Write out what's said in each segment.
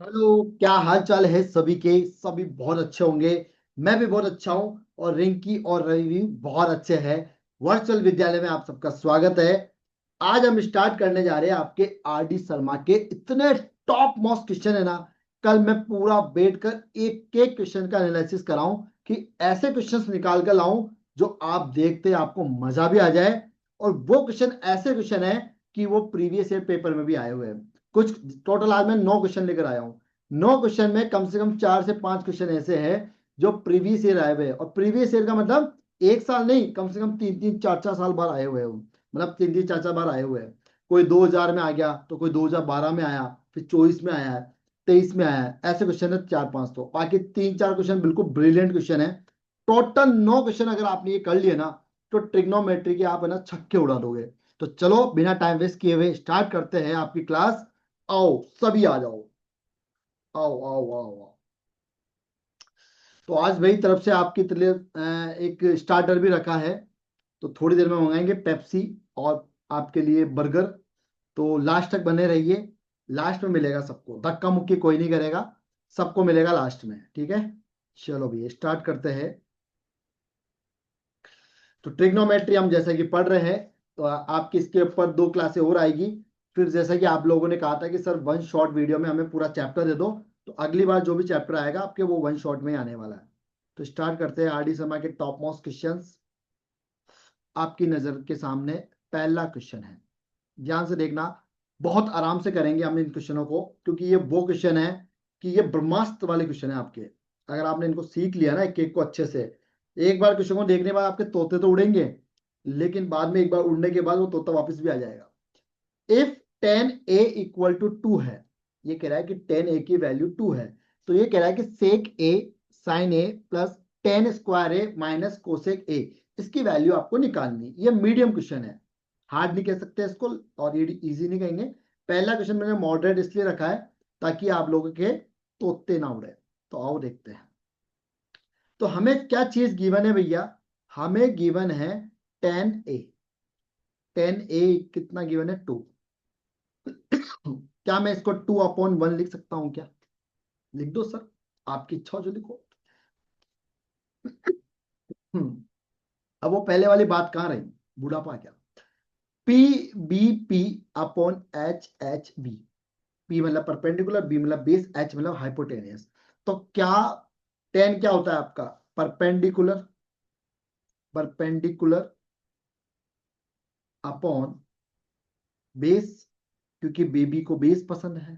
Hello. क्या हाल चाल है सभी के? सभी बहुत अच्छे होंगे। मैं भी बहुत अच्छा हूँ और रिंकी और रवि भी बहुत अच्छे हैं। वर्चुअल विद्यालय में आप सबका स्वागत है। आज हम स्टार्ट करने जा रहे हैं आपके आर डी शर्मा के इतने टॉप मोस्ट क्वेश्चन है ना। कल मैं पूरा बैठकर एक एक क्वेश्चन का एनालिसिस कराऊं कि ऐसे क्वेश्चंस निकाल कर लाऊं जो आप देखते आपको मजा भी आ जाए। और वो क्वेश्चन ऐसे क्वेश्चन है कि वो प्रीवियस ईयर पेपर में भी आए हुए हैं। कुछ टोटल आज मैं 9 क्वेश्चन लेकर आया हूँ। 9 क्वेश्चन में कम से कम 4 से 5 क्वेश्चन ऐसे हैं जो प्रीवियस ईयर आए हुए हैं। और प्रीवियस ईयर का मतलब एक साल नहीं, कम से कम 3 3 4 4 साल बाद आए हुए हैं। मतलब 3 3 4 4 बार आए हुए हैं। कोई 2000 में आ गया तो कोई 2012 में आया, फिर 24 में आया है, 23 में आया है। ऐसे क्वेश्चन है 4 5। तो बाकी 3 4 क्वेश्चन बिल्कुल ब्रिलियंट क्वेश्चन है। टोटल 9 क्वेश्चन अगर आपने ये कर लिए ना तो ट्रिग्नोमेट्री के आप है ना छक्के उड़ा दोगे। तो चलो बिना टाइम वेस्ट किए हुए स्टार्ट करते हैं आपकी क्लास। आओ सभी आ जाओ। आओ आओ आओ आओ। तो आज मेरी तरफ से आपकी लिए एक स्टार्टर भी रखा है। तो थोड़ी देर में मंगाएंगे पेप्सी और आपके लिए बर्गर। तो लास्ट तक बने रहिए। लास्ट में मिलेगा सबको, धक्का मुक्की कोई नहीं करेगा। सबको मिलेगा लास्ट में, ठीक है। चलो भैया स्टार्ट करते हैं। तो ट्रिग्नोमेट्री हम जैसे कि पढ़ रहे हैं। तो आपकी इसके ऊपर 2 क्लासें और आएगी। फिर जैसा कि आप लोगों ने कहा था कि सर वन शॉट वीडियो में हमें पूरा चैप्टर दे दो। तो अगली बार जो भी चैप्टर आएगा आपके वो वन शॉट में ही आने वाला है। तो स्टार्ट करते हैं आर डी शर्मा के टॉप मोस्ट क्वेश्चंस। आपकी नजर के सामने पहला क्वेश्चन है। ध्यान से देखना। बहुत आराम से करेंगे हम इन क्वेश्चनों को, क्योंकि ये वो क्वेश्चन है कि ये ब्रह्मास्त्र वाले क्वेश्चन है आपके। अगर आपने इनको सीख लिया ना एक एक को अच्छे से, एक बार क्वेश्चन को देखने के बाद आपके तोते तो उड़ेंगे, लेकिन बाद में एक बार उड़ने के बाद वो तोता वापस भी आ जाएगा। इफ 10a = 2 है। ये कह रहा है कि 10a की वैल्यू 2 है। तो ये कह रहा है कि sec A sine A plus ten square A minus cosec A, इसकी वैल्यू आपको निकालनी। ये मीडियम क्वेश्चन है, हार्ड नहीं कह सकते इसको और ये इजी नहीं कहेंगे। पहला क्वेश्चन मैंने मॉडरेट इसलिए रखा है ताकि आप लोगों के तोते ना उड़े। तो आओ देखते हैं। तो हमें क्या चीज गिवन है भैया? हमें गिवन है 10a। 10a कितना गिवन है? 2। क्या मैं इसको 2/1 लिख सकता हूं क्या? लिख दो सर, आपकी इच्छा हो जो लिखो। अब वो पहले वाली बात कहाँ रही? बुढ़ापा क्या? P B P upon H H B. P मतलब परपेंडिकुलर, बी मतलब बेस, एच मतलब हाइपोटेनियस। तो क्या 10 क्या होता है आपका? परपेंडिकुलर। परपेंडिकुलर अपॉन बेस, क्योंकि बेबी को बेस पसंद है।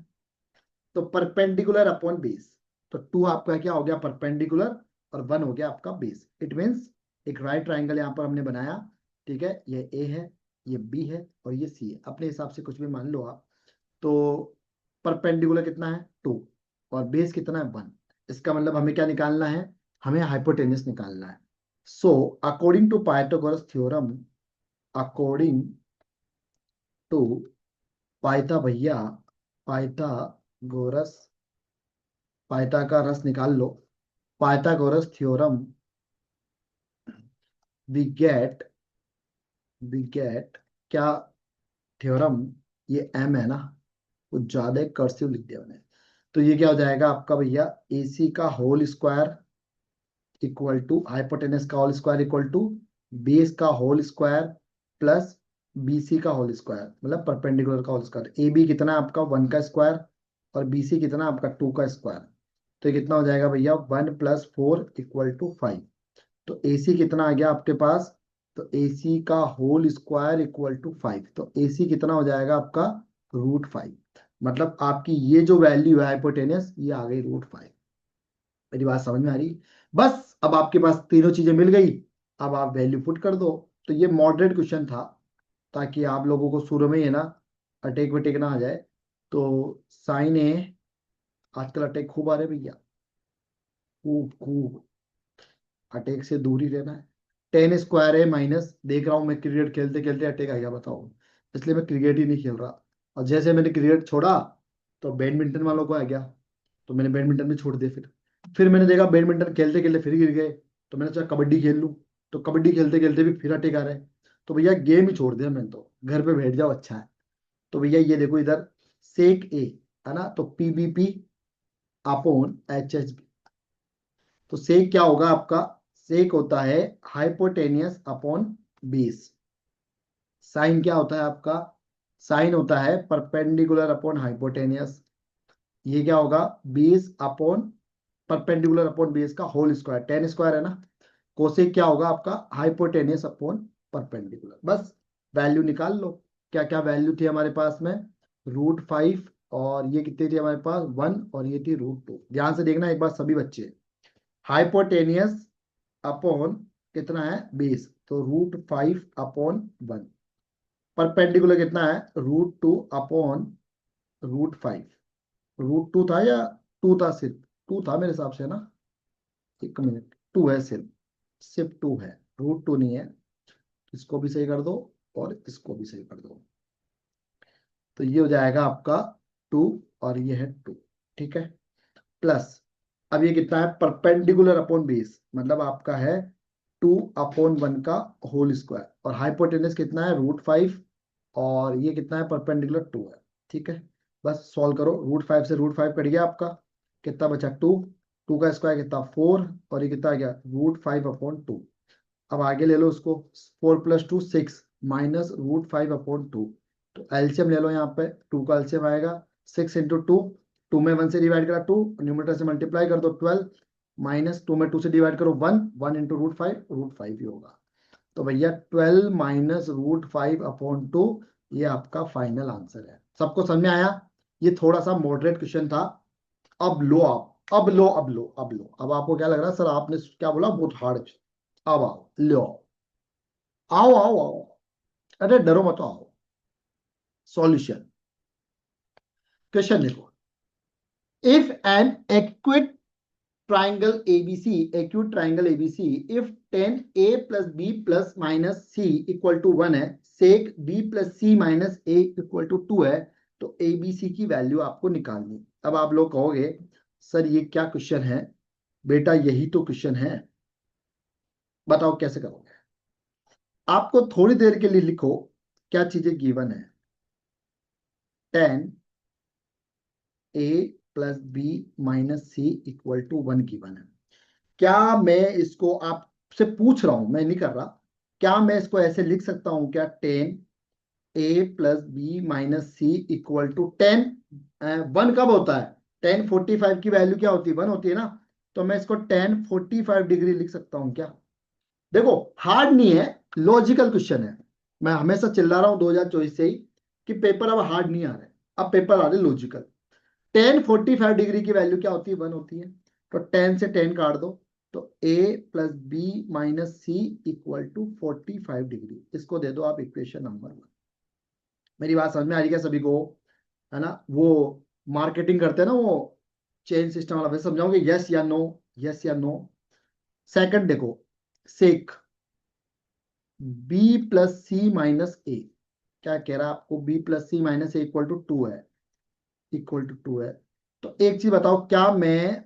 तो परपेंडिकुलर अपॉन बेस। तो 2 आपका क्या हो गया? परपेंडिकुलर। और 1 हो गया आपका बेस। इट मीन्स एक राइट ट्राइंगल यहां पर हमने बनाया। ठीक है, ये ए है, ये बी है और ये सी है। अपने हिसाब से कुछ भी मान लो आप। तो परपेंडिकुलर कितना है? 2। और बेस कितना है? 1। इसका मतलब हमें क्या निकालना है? हमें हाइपोटेनस निकालना है। So according to Pythagoras theorem, according to पाइथा भैया, पाइथागोरस, पाइथा का रस निकाल लो। Pythagoras theorem, we get, we get क्या थ्योरम? ये एम है ना, कुछ ज्यादा कर्सिव लिख दिया मैंने। तो ये क्या हो जाएगा आपका भैया? ए सी का whole square equal to hypotenuse का whole square equal to base का whole square plus B C का होल स्क्वायर, मतलब परपेंडिकुलर का होल स्क्वायर। ए बी कितना है आपका? 1 का स्क्वायर। और बी सी कितना है आपका? 2 का स्क्वायर। तो ये कितना हो जाएगा भैया? 1 + 4 = 5। तो ए सी कितना आ गया आपके पास? तो ए सी का होल स्क्वायर इक्वल टू 5। तो ए सी कितना हो जाएगा आपका? √5। मतलब आपकी ये जो वैल्यू है हाइपोटेनस, ये आ गई √5। मेरी बात समझ में आ रही? बस अब आपके पास तीनों चीजें मिल गई। अब आप वैल्यू पुट कर दो। तो ये मॉडरेट क्वेश्चन था, ताकि आप लोगों को शुरू में ही है ना अटैक वटेक ना आ जाए। तो साइन ए, आजकल अटैक खूब आ रहे भैया, खूब खूब। अटैक से दूर ही रहना है। 10 स्क्वायर ए माइनस, देख रहा हूँ मैं क्रिकेट खेलते खेलते अटैक आ गया, बताओ। इसलिए मैं क्रिकेट ही नहीं खेल रहा। और जैसे मैंने क्रिकेट छोड़ा तो बैडमिंटन वालों को आ गया। तो मैंने बैडमिंटन भी छोड़ दिया। फिर मैंने देखा बैडमिंटन खेलते खेलते फिर गिर गए। तो मैंने सोचा कबड्डी खेल लूँ। तो कबड्डी खेलते खेलते भी फिर अटैक आ रहे हैं। तो भैया गेम ही छोड़ दिया मैंने, तो घर पे बैठ जाओ अच्छा है। तो भैया ये देखो इधर, सेक ए है ना, तो P B P upon H H B. तो सेक क्या होगा आपका? सेक होता है हाइपोटेनियस अपॉन बेस। साइन क्या होता है आपका? साइन होता है परपेंडिकुलर अपॉन हाइपोटेनियस। ये क्या होगा? Base upon perpendicular upon base का होल स्क्वायर, टेन स्क्वायर है ना। कोसेक क्या होगा आपका? Hypotenuse upon perpendicular. बस वैल्यू निकाल लो। क्या क्या वैल्यू थी हमारे पास में? √5, और ये कितनी थी हमारे पास? 1, और ये थी √2। ध्यान से देखना एक बार सभी बच्चे। हाइपोटेनियस अपॉन कितना है? बेस, तो √5/1। परपेंडिकुलर कितना है? √2/√5। √2 था या 2 था? सिर्फ 2 था मेरे हिसाब से ना। एक मिनट, 2 है, सिर्फ सिर्फ 2 है, √2 नहीं है। इसको भी सही कर दो और इसको भी सही कर दो, तो ये हो जाएगा आपका 2, और ये है 2। ठीक है, प्लस अब ये कितना है? परपेंडिकुलर अपॉन बेस, मतलब आपका है 2/1 का होल स्क्वायर, और हाइपोटेनस कितना है? √5, और ये कितना है? परपेंडिकुलर 2 है। ठीक है, बस सॉल्व करो। √5 से √5 कट गया आपका, कितना बचा? 2। 2 का स्क्वायर कितना? 4, और ये कितना आ गया? √5/2। अब आगे ले लो उसको। 4 + 2 6, माइनस √5/2। तो एलसीएम ले लो यहाँ पे, 2 का एलसीएम आएगा 6 × 2। 2 में 1 से डिवाइड करा 2, न्यूमरेटर से मल्टीप्लाई कर दो 12, माइनस 2 में 2 से डिवाइड करो 1, 1 × √5, √5 ही होगा। तो भैया 12 माइनस √5/2, ये आपका फाइनल आंसर है। सबको समझ में आया? ये थोड़ा सा मॉडरेट क्वेश्चन था। अब लो आप, अब लो, अब लो, अब लो। अब आपको क्या लग रहा है? सर आपने क्या बोला? बहुत हार्ड। अब आओ, लो, आओ आओ आओ, अरे डरो मत, आओ। सॉल्यूशन। क्वेश्चन देखो। If an acute triangle ABC, if tan A plus B plus minus C equal to 1 है, sec B plus C minus A equal to 2 है, तो ABC की वैल्यू आपको निकालनी। अब आप लोग कहोगे सर ये क्या क्वेश्चन है? बेटा यही तो क्वेश्चन है, बताओ कैसे करोगे। आपको थोड़ी देर के लिए लिखो क्या चीजें गिवन है। tan A plus B minus C equal to 1 given है। क्या मैं इसको आपसे पूछ रहा हूं, मैं नहीं कर रहा, क्या मैं इसको ऐसे लिख सकता हूं क्या? tan A plus B minus C equal to 10। 1 कब होता है? tan 45 की वैल्यू क्या होती है? 1 होती है ना। तो मैं इसको tan 45 डिग्री लिख सकता हूं क्या? देखो, हार्ड नहीं है, लॉजिकल क्वेश्चन है। मैं हमेशा चिल्ला रहा हूं 2024 से ही कि पेपर अब हार्ड नहीं आ रहे, अब पेपर आ रहे लॉजिकल। tan 45 डिग्री की वैल्यू क्या होती है? 1 होती है। तो 10 से 10 काट दो, तो A plus B minus C equal to 45 degree. इसको दे दो आप इक्वेशन नंबर 1। मेरी बात समझ में आ रही है सभी को? है ना, वो मार्केटिंग करते हैं ना, वो चेन सिस्टम वाला, वैसे समझाओगे यस या नो? यस या नो? सेकंड देखो, सेक B plus C minus A, क्या कह रहा है आपको? B plus C minus A equal to 2 है, इक्वल टू 2 है। तो एक चीज बताओ, क्या मैं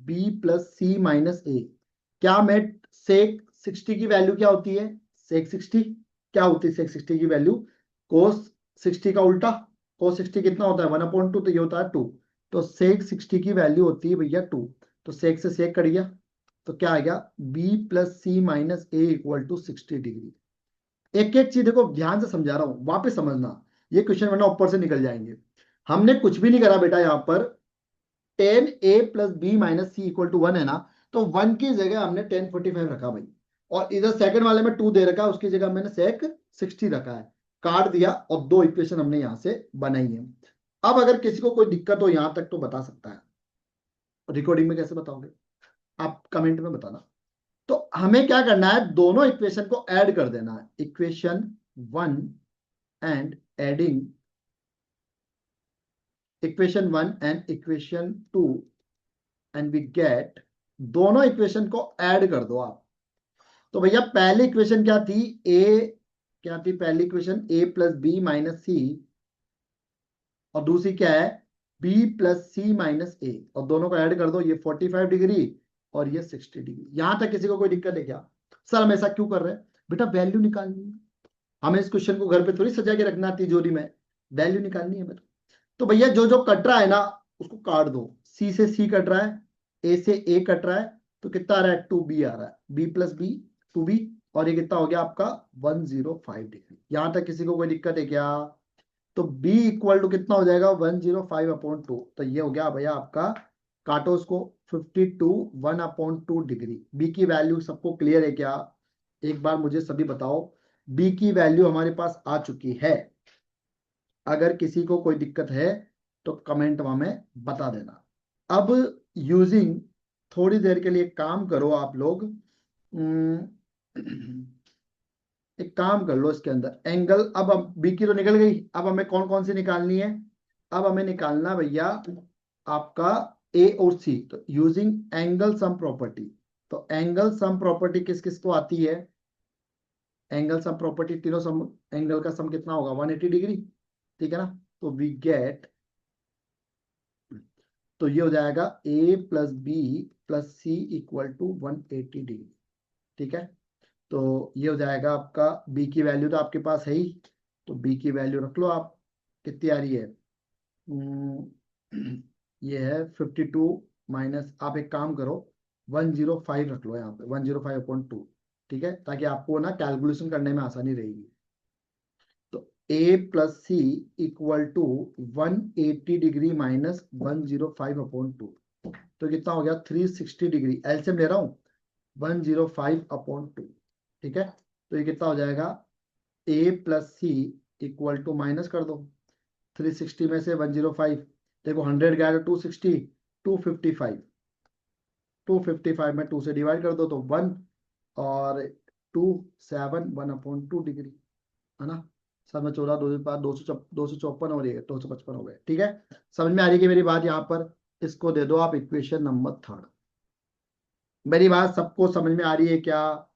B plus C minus A, क्या मैं सेक 60 की वैल्यू क्या होती है? सेक 60 क्या होती है? सेक 60 की वैल्यू कोस 60 का उल्टा। कोस 60 कितना होता है? 1/2, तो ये होता है 2। तो सेक 60 की वैल्यू होती है भैया 2। तो सेक से सेक कट गया, तो क्या आ गया? B plus C minus A equal to 60 degree. एक एक चीज देखो, ध्यान से समझा रहा हूं, वापस समझना। ये क्वेश्चन वरना ऊपर से निकल जाएंगे। हमने कुछ भी नहीं करा बेटा यहाँ पर। tan A plus B minus C equal to 1 है ना, तो 1 की जगह हमने tan 45 रखा भाई, और इधर सेकंड वाले में 2 दे रखा है, उसकी जगह मैंने sec 60 रखा है। काट दिया, और 2 इक्वेशन हमने यहां से बनाई है। अब अगर किसी को कोई दिक्कत हो यहां तक तो बता सकता है। रिकॉर्डिंग में कैसे बताओगे आप? कमेंट में बताना। तो हमें क्या करना है? दोनों इक्वेशन को ऐड कर देना है। Equation 1 and adding equation 1 and equation 2, and we get, दोनों इक्वेशन को ऐड कर दो आप। तो भैया पहली इक्वेशन क्या थी? ए, क्या थी पहली equation? A plus B minus C, और दूसरी क्या है? B plus C minus A, और दोनों को ऐड कर दो, ये 45 डिग्री और ये 60 डिग्री। यहां तक किसी को कोई दिक्कत है क्या? सर हम ऐसा क्यों कर रहे हैं? बेटा वैल्यू निकालनी है हमें, इस क्वेश्चन को घर पे थोड़ी सजा के रखना तिजोरी में, वैल्यू निकालनी है बेटा। तो भैया जो जो कट रहा है ना, उसको काट दो। सी से सी कट रहा है, ए से ए कट रहा है, तो कितना आ रहा है, 2b आ रहा है, b प्लस बी 2b, और ये कितना हो गया आपका 105 डिग्री। यहां तक किसी को कोई दिक्कत है क्या? तो b इक्वल टू कितना हो जाएगा 105/2, तो ये हो गया भैया आपका, काटो उसको, 52 1/2 डिग्री। b की वैल्यू सबको क्लियर है क्या? एक बार मुझे सभी बताओ, b की वैल्यू हमारे पास आ चुकी है। अगर किसी को कोई दिक्कत है तो कमेंट में बता देना। अब यूजिंग, थोड़ी देर के लिए काम करो आप लोग, एक काम कर लो इसके अंदर एंगल। अब बी की तो निकल गई, अब हमें कौन कौन सी निकालनी है? अब हमें निकालना भैया आपका ए और सी। तो यूजिंग एंगल सम प्रॉपर्टी, तो एंगल सम प्रॉपर्टी किस किस को आती है? एंगल सम प्रॉपर्टी तीनों सम, एंगल का सम कितना होगा 180 डिग्री, ठीक है ना? तो वी गेट, तो ये हो जाएगा a plus B plus C equal to 180 degree, ठीक है? तो ये हो जाएगा आपका, b की वैल्यू तो आपके पास है ही, तो b की वैल्यू रख लो आप, कितनी आ रही है? ये है 52 माइनस, आप एक काम करो 105 रख लो यहाँ पे, 105/2, ठीक है, ताकि आपको ना कैलकुलेशन करने में आसानी रहेगी। तो a plus C equal to 180 degree minus 105/2, तो कितना हो गया 360 डिग्री। एलसीएम ले रहा हूँ, 105/2, ठीक है? तो ये कितना हो जाएगा, a plus C equal to, minus कर दो 360 में से 105, देखो 100 गया तो 260, 255, 255 में 2 से डिवाइड कर दो तो 1, और 271/2 डिग्री, है ना? सब में 14 254 हो रही है, 255 हो गए, ठीक है? समझ में आ रही है कि मेरी बात? यहाँ पर इसको दे दो आप इक्वेशन नंबर 3। मेरी बात सबको समझ में आ रही है क्या?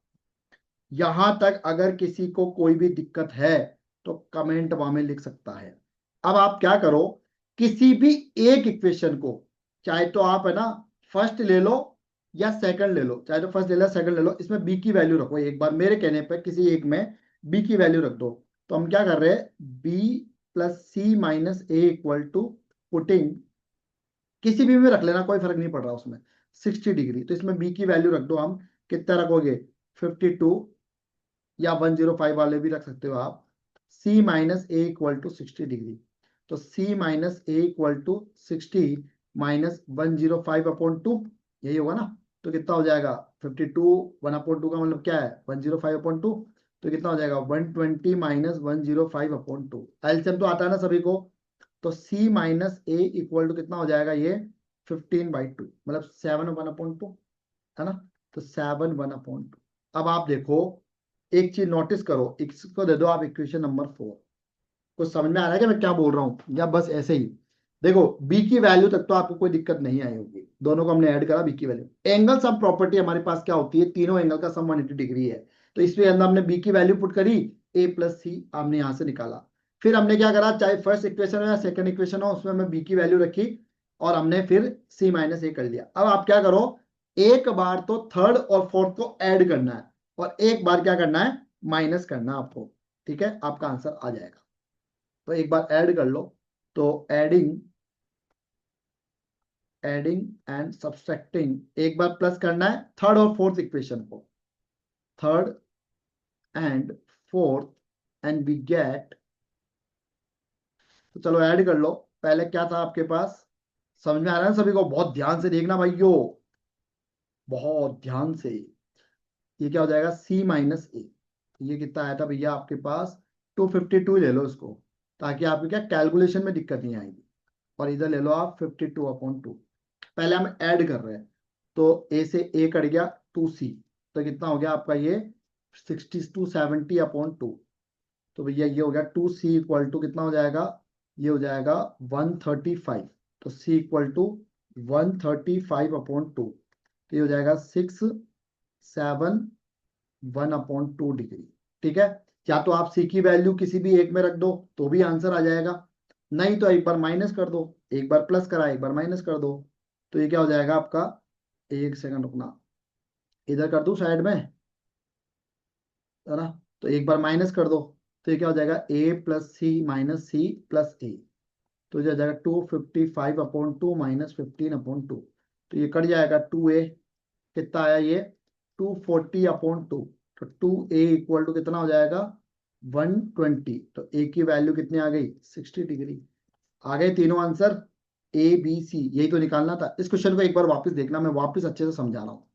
यहां तक अगर किसी को कोई भी दिक्कत है तो कमेंट में लिख सकता है। अब आप क्या करो, किसी भी एक इक्वेशन को, चाहे तो आप है ना फर्स्ट ले लो या सेकंड ले लो, चाहे तो फर्स्ट ले लो सेकंड ले लो, इसमें बी की वैल्यू रखो एक बार, मेरे कहने पर किसी एक में बी की वैल्यू रख दो। तो हम क्या कर रहे हैं, B plus C minus A equal to, putting, किसी भी में रख लेना, कोई फर्क नहीं पड़ रहा उसमें, 60 डिग्री। तो इसमें बी की वैल्यू रख दो, हम कितना रखोगे 52, या 105 वाले भी रख सकते हो आप, c minus A equal to 60 degree. तो c minus A equal to 60 minus 105/2, यही होगा ना? तो कितना हो जाएगा 52, 1/2 का मतलब क्या है 105/2, तो कितना हो जाएगा 120 माइनस 105/2। एलसीएम तो आता है ना सभी को, तो c minus A equal to कितना हो जाएगा ये 15/2, मतलब 7/2, है ना? तो 7/2। अब आप देखो, एक चीज नोटिस करो, इसको दे दो आप इक्वेशन नंबर 4। कुछ समझ में आ रहा है कि मैं क्या बोल रहा हूं, या बस ऐसे ही? देखो b की वैल्यू तक तो आपको कोई दिक्कत नहीं आई होगी, दोनों को हमने ऐड करा b की वैल्यू। एंगल सम प्रॉपर्टी हमारे पास क्या होती है, तीनों एंगल का सम 180 डिग्री है, तो इसमें अंदर हमने b की वैल्यू पुट करी, a प्लस सी हमने यहां से निकाला। फिर हमने क्या करा, चाहे फर्स्ट इक्वेशन हो या सेकंड इक्वेशन हो, उसमें हमने b की वैल्यू रखी, और हमने फिर c माइनस ए कर लिया। अब आप क्या करो, एक बार तो थर्ड और फोर्थ को ऐड करना है, और एक बार क्या करना है, माइनस करना है आपको, ठीक है? आपका आंसर आ जाएगा। तो एक बार ऐड कर लो, तो एडिंग, एडिंग एंड सब्सट्रैक्टिंग, एक बार प्लस करना है थर्ड और फोर्थ इक्वेशन को, third and fourth, and we get, तो चलो ऐड कर लो। पहले क्या था आपके पास, समझ में आ रहा है सभी को? बहुत ध्यान से देखना भाइयों, बहुत ध्यान से। ये क्या हो जाएगा c माइनस ए, ये कितना आया था भैया आपके पास 252, ले लो इसको, ताकि आपको क्या कैलकुलेशन में दिक्कत नहीं आएगी। और इधर ले लो आप 52/2, पहले हम ऐड कर रहे हैं, तो a से a कट गया 2c, तो कितना हो गया आपका ये 62/70/2। तो भैया ये हो गया 2c इक्वल टू कितना हो जाएगा, ये हो जाएगा 135, तो c इक्वल टू 135/2, तो ये हो जाएगा 671/2 डिग्री, ठीक है? या तो आप c की वैल्यू किसी भी एक में रख दो तो भी आंसर आ जाएगा, नहीं तो एक बार माइनस कर दो, एक बार प्लस करा एक बार माइनस कर दो, तो ये क्या हो जाएगा आपका, एक सेकंड रुकना, इधर कर दो साइड में, है ना? तो एक बार माइनस कर दो, तो ये क्या हो जाएगा a plus C minus c plus a, तो जो जाएगा 255/2 -15/2, तो ये कट जाएगा 2a, कितना आया ये 240/2, तो 2a इक्वल टू कितना हो जाएगा 120, तो a की वैल्यू कितनी आ गई 60 डिग्री। आ गए तीनों आंसर ए बी सी, यही तो निकालना था। इस क्वेश्चन को एक बार वापस देखना, मैं वापस अच्छे से समझा रहा हूँ।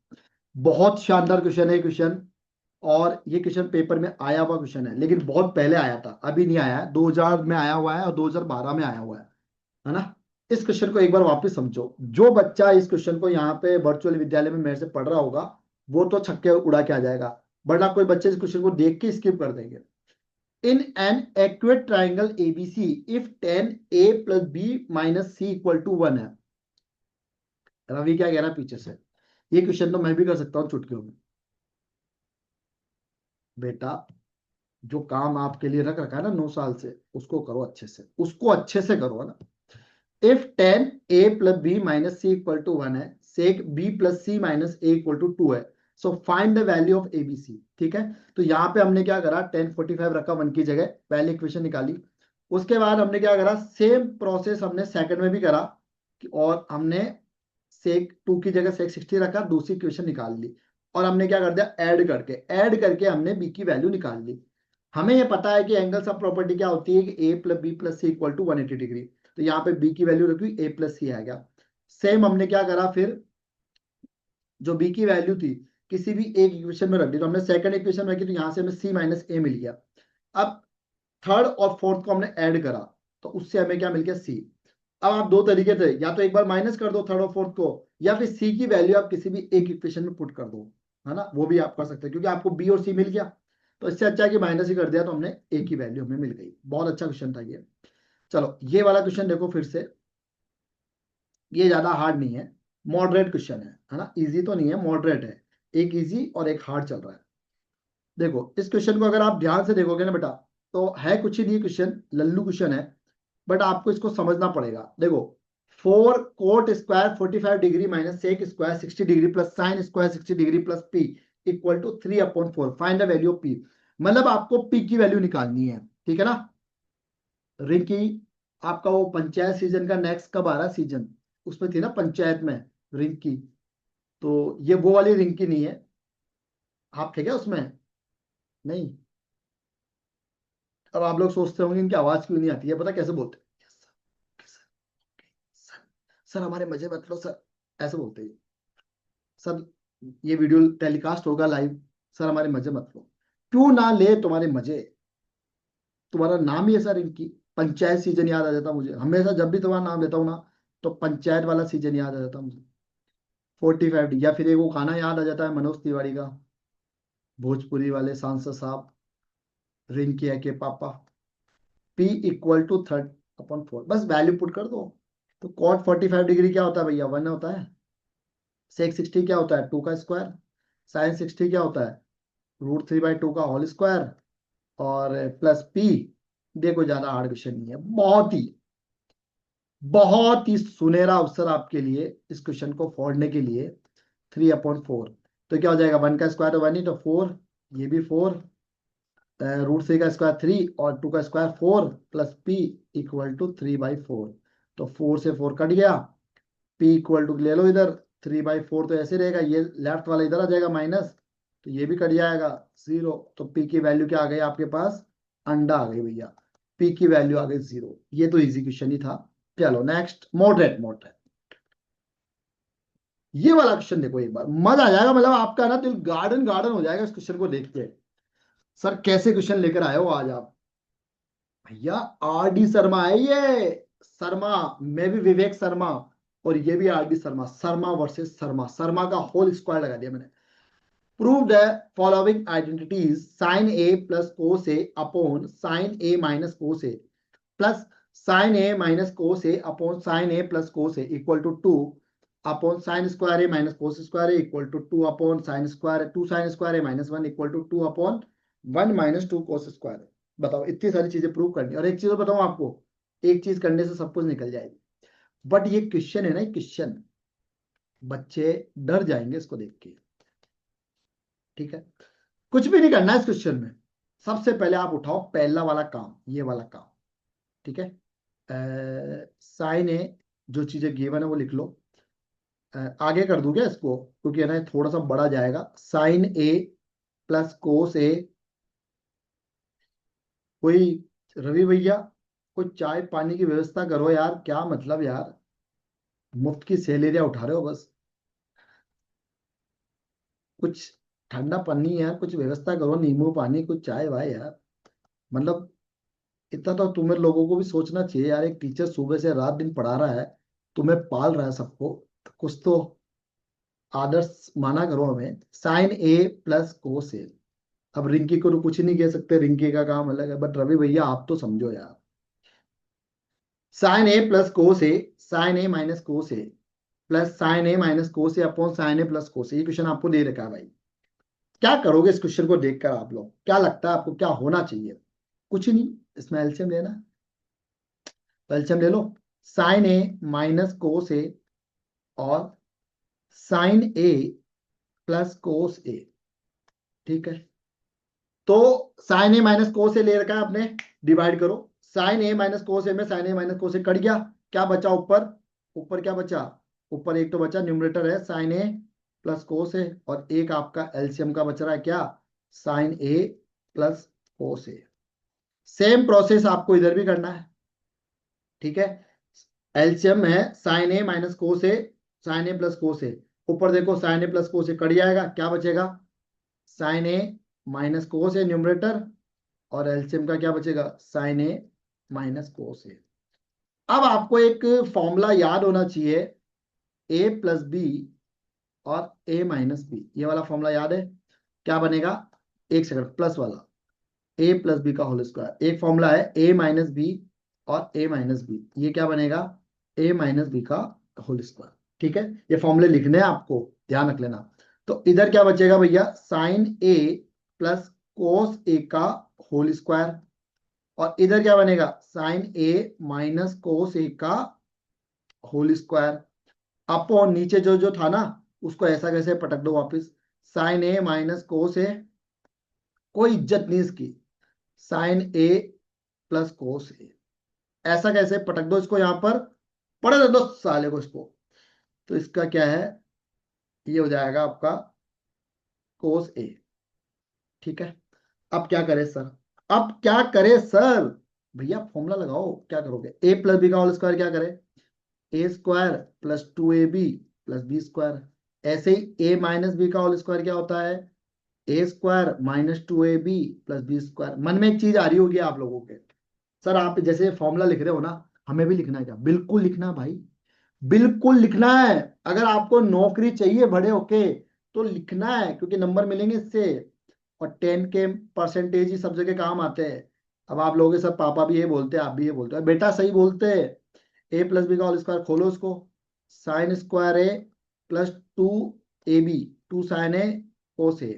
बहुत शानदार क्वेश्चन है क्वेश्चन, और ये क्वेश्चन पेपर में आया हुआ क्वेश्चन है, लेकिन बहुत पहले आया था, अभी नहीं आया है। 2000 में आया हुआ है और 2012 में आया हुआ है ना। इस क्वेश्चन को एक बार वापस समझो। जो बच्चा इस क्वेश्चन को यहाँ पे वर्चुअल विद्यालय में मेरे से पढ़ रहा होगा वो तो छक्के उड़ा के आ जाएगा, वरना कोई बच्चे इस क्वेश्चन को देख के स्किप कर देंगे। In an accurate triangle ABC if 10a + b - c = 1 है। रवि क्या कह रहा है पीछे से? ये क्वेश्चन तो मैं भी कर सकता हूँ चुटकियों में। बेटा, जो काम आपके लिए रख रखा है ना 9 साल से, उसको करो अच्छे से, उसको अच्छे से करो ना। इफ 10a + b - c = 1 है, sec b + c - a = 2 है, so find the value of ABC. ठीक है, तो यहाँ पे हमने क्या करा, 1045 रखा 1 की जगह, पहले इक्वेशन निकाली। उसके बाद हमने क्या करा, सेम प्रोसेस हमने सेकंड में भी करा, और हमने सेक 2 की जगह sec 60 रखा, दूसरी इक्वेशन निकाल ली, और हमने क्या कर दिया, ऐड करके हमने b की वैल्यू निकाल ली। हमें ये पता है कि एंगल सब प्रॉपर्टी क्या होती है कि a + b + c = 180 डिग्री, तो यहाँ पे b की वैल्यू रखी a + c आएगा। सेम हमने क्या करा फिर, जो b की वैल्यू थी किसी भी एक इक्वेशन में रख दी, तो हमने सेकंड इक्वेशन में रखी, तो यहाँ से हमें c - a मिल गया। अब थर्ड और फोर्थ को हमने ऐड करा, तो उससे हमें क्या मिल गया c। अब आप दो तरीके थे, या तो एक बार माइनस कर दो थर्ड और फोर्थ को, या फिर c की वैल्यू आप किसी भी एक इक्वेशन में पुट कर दो, है ना, वो भी आप कर सकते हैं, क्योंकि आपको b और c मिल गया। तो इससे अच्छा है कि माइनस ही कर दिया, तो हमने a की वैल्यू हमें मिल गई। बहुत अच्छा क्वेश्चन था ये। चलो ये वाला क्वेश्चन देखो फिर से, ये ज्यादा हार्ड नहीं है, मॉडरेट क्वेश्चन है ना, इजी तो नहीं है, मॉडरेट है। एक इजी और एक हार्ड चल रहा है। देखो इस क्वेश्चन को अगर आप ध्यान से देखोगे ना बेटा, तो है कुछ ही नहीं क्वेश्चन, लल्लू क्वेश्चन है, बट आपको इसको समझना पड़ेगा। देखो 4 cot² 45 degree -sec² 60 degree +sin² 60 degree +p = 3/4, find the value of p। मतलब आपको p की वैल्यू निकालनी है, ठीक है ना। रिंकी, आपका वो पंचायत सीजन का नेक्स्ट कब आ रहा है सीजन, उसमें थी ना पंचायत में रिंकी, तो ये वो वाली रिंकी नहीं है। आप थे क्या उसमें? नहीं। अब आप लोग सोचते होंगे इनकी आवाज क्यों नहीं आती है, पता कैसे बोलते हैं? "Yes, sir, okay, sir, sir, sir हमारे मजे मत लो सर", ऐसे बोलते हैं सर। ये वीडियो टेलीकास्ट होगा लाइव, सर हमारे मजे मत लो। क्यों ना ले तुम्हारे मजे, तुम्हारा नाम ही है सर इनकी। पंचायत सीजन याद आ जाता मुझे हमेशा, जब भी तुम्हारा नाम लेता हूँ ना, तो पंचायत वाला सीजन याद आ जाता मुझे। 45, या फिर एक वो गाना याद आ जाता है मनोज तिवारी का, भोजपुरी वाले सांसद साहब, रिंकी है के पापा। p = 3/4, बस वैल्यू पुट कर दो। तो cot 45 डिग्री क्या होता है भैया, 1 होता है। sec 60 क्या होता है, 2 का स्क्वायर। sin 60 क्या होता है, √3/2 का होल स्क्वायर, और प्लस p। देखो ज्यादा हार्ड क्वेश्चन नहीं है, बहुत ही सुनहरा अवसर आपके लिए इस क्वेश्चन को फोड़ने के लिए। 3/4, तो क्या हो जाएगा, 1 का स्क्वायर तो 1 ही, तो 4, ये भी 4, √3 का स्क्वायर 3 और 2 का स्क्वायर 4 प्लस p = 3/4। तो 4 से 4 कट गया, p = ले लो इधर, 3/4 तो ऐसे रहेगा, ये लेफ्ट वाला इधर आ जाएगा माइनस, तो ये भी कट जाएगा 0। तो p की वैल्यू क्या आ गई आपके पास, अंडा आ गई भैया, p की वैल्यू आ गई 0। ये तो इजी क्वेश्चन ही था। चलो नेक्स्ट, मॉडरेट मॉडरेट। ये वाला क्वेश्चन देखो एक बार, मजा आ जाएगा, मतलब आपका ना दिल गार्डन गार्डन हो जाएगा इस क्वेश्चन को देख के। सर कैसे क्वेश्चन लेकर आए हो आज आप? भैया R D शर्मा है ये, शर्मा। मैं भी विवेक शर्मा, और ये भी R D Sharma, Sharma versus Sharma, Sharma का होल स्क्वायर लगा दिया मैंने। Prove the following identities, sin a + cos a upon sin a - cos a plus sin a - cos a upon sin a + cos a = 2 upon sin² a - cos² a = 2 upon sin² 2 sin² a - 1 = 2 upon 1 - 2 cos²। बताओ, इतनी सारी चीजें prove करनी, और एक चीज बताऊं आपको, एक चीज करने से सब कुछ निकल जाएगी। बट ये क्वेश्चन है ना, क्वेश्चन बच्चे डर जाएंगे इसको देख के, ठीक है। कुछ भी नहीं करना है इस क्वेश्चन में, सबसे पहले आप उठाओ पहला वाला काम, ये वाला काम, ठीक है। साइन ए, जो चीजें गिवन है वो लिख लो। आगे कर दूं क्या इसको, क्योंकि है ना थोड़ा सा बड़ा जाएगा। साइन ए प्लस कोस ए। कोई रवि भैया, कोई चाय पानी की व्यवस्था करो यार, क्या मतलब यार, मुफ्त की सैलरियां उठा रहे हो बस। कुछ ठंडा पानी यार, कुछ व्यवस्था करो, नींबू पानी, कुछ चाय वाय यार। मतलब इतना तो तुम्हें लोगों को भी सोचना चाहिए यार, एक टीचर सुबह से रात दिन पढ़ा रहा है, तुम्हें पाल रहा है सबको, तो कुछ तो आदर्श माना करो हमें। साइन ए प्लस कोस ए। अब रिंकी को तो कुछ नहीं कह सकते, रिंकी का काम अलग है, बट रवि भैया आप तो समझो यार। Sign A plus cos A, sine A minus cos a, plus sign A minus cos A upon sine A plus कोस ए। ये क्वेश्चन आपको दे रखा है भाई। क्या करोगे इस क्वेश्चन को देखकर आप लोग, क्या लगता है आपको क्या होना चाहिए? कुछ नहीं, इसमें एलसीएम लेना। तो एलसीएम ले लो। साइन ए माइनस कोस ए और साइन ए प्लस कोस ए। ठीक है, तो साइन ए माइनस कोस ए ले रखा है आपने, डिवाइड करो। साइन ए माइनस कोस ए में साइन ए माइनस कोस ए कट गया, क्या बचा ऊपर? ऊपर क्या बचा? ऊपर एक तो बचा, न्यूमरेटर है साइन ए प्लस कोस ए, और एक आपका एलसीएम का बच रहा है क्या? Sign A plus cos A. Same process आपको इधर भी करना है। ठीक है, एलसीएम है sign A minus cos A, sine A plus कोस ए। ऊपर देखो sign A plus cos A cut जाएगा, क्या बचेगा? साइन ए माइनस कोस ए न्यूमरेटर, और एलसीएम का क्या बचेगा? साइन ए माइनस कोस ए। अब आपको एक फॉर्मूला याद होना चाहिए, ए प्लस बी और ए माइनस बी। ये वाला फॉर्मूला याद है? क्या बनेगा? एक सेकंड, प्लस वाला, ए प्लस बी का होल स्क्वायर। एक फॉर्मूला है ए माइनस बी और ए माइनस बी, ये क्या बनेगा? ए माइनस बी का होल स्क्वायर। ठीक है, ये फॉर्मूले लिखने हैं आपको, ध्यान रख लेना। तो इधर क्या बचेगा भैया? साइन ए प्लस कोस ए का होल स्क्वायर, और इधर क्या बनेगा? साइन ए माइनस कोस ए का होल स्क्वायर अपॉन नीचे जो जो था ना, उसको ऐसा कैसे पटक दो वापस। साइन ए माइनस कोस ए, कोई इज्जत नहीं इसकी, साइन ए प्लस कोस ए। ऐसा कैसे पटक दो इसको यहां पर, पढ़े दो साले को इसको। तो इसका क्या है, ये हो जाएगा आपका कोस ए। ठीक है, अब क्या करें सर? अब क्या करें सर? भैया फॉर्मूला लगाओ, क्या करोगे? ए प्लस बी का होल स्क्वायर क्या करे? A square plus two a b plus B square. ऐसे ही ए माइनस बी का होल स्क्वायर क्या होता है? A square minus two a b plus B square. मन में एक चीज आ रही होगी आप लोगों के, सर आप जैसे फॉर्मूला लिख रहे हो ना, हमें भी लिखना है क्या? बिल्कुल लिखना है भाई, बिल्कुल लिखना है। अगर आपको नौकरी चाहिए बड़े होके तो लिखना है, क्योंकि नंबर मिलेंगे इससे। और 10 के परसेंटेज ही सब जगह काम आते हैं। अब आप लोगों के सब पापा भी ये बोलते हैं, आप भी ये बोलते हो, बेटा सही बोलते हैं। ए प्लस बी का होल स्क्वायर खोलो उसको, sine square a plus two a b, two sine a cos a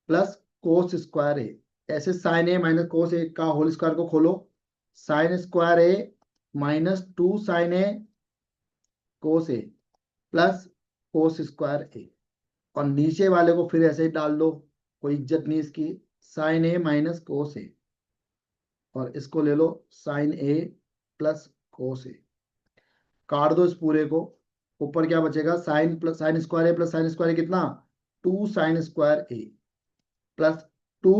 plus cos square a. ऐसे साइन ए माइनस कोस ए का होल स्क्वायर को खोलो, sign square A minus two sine a cos a plus cos square ए, और नीचे वाले को फिर ऐसे ही डाल दो, कोई इज्जत नहीं इसकी, साइन ए माइनस कोस ए, और इसको ले लो साइन ए प्लस कोस ए। काट दो इस पूरे को, ऊपर क्या बचेगा? Sine plus sine square a plus sine square a कितना? Two sine square a plus two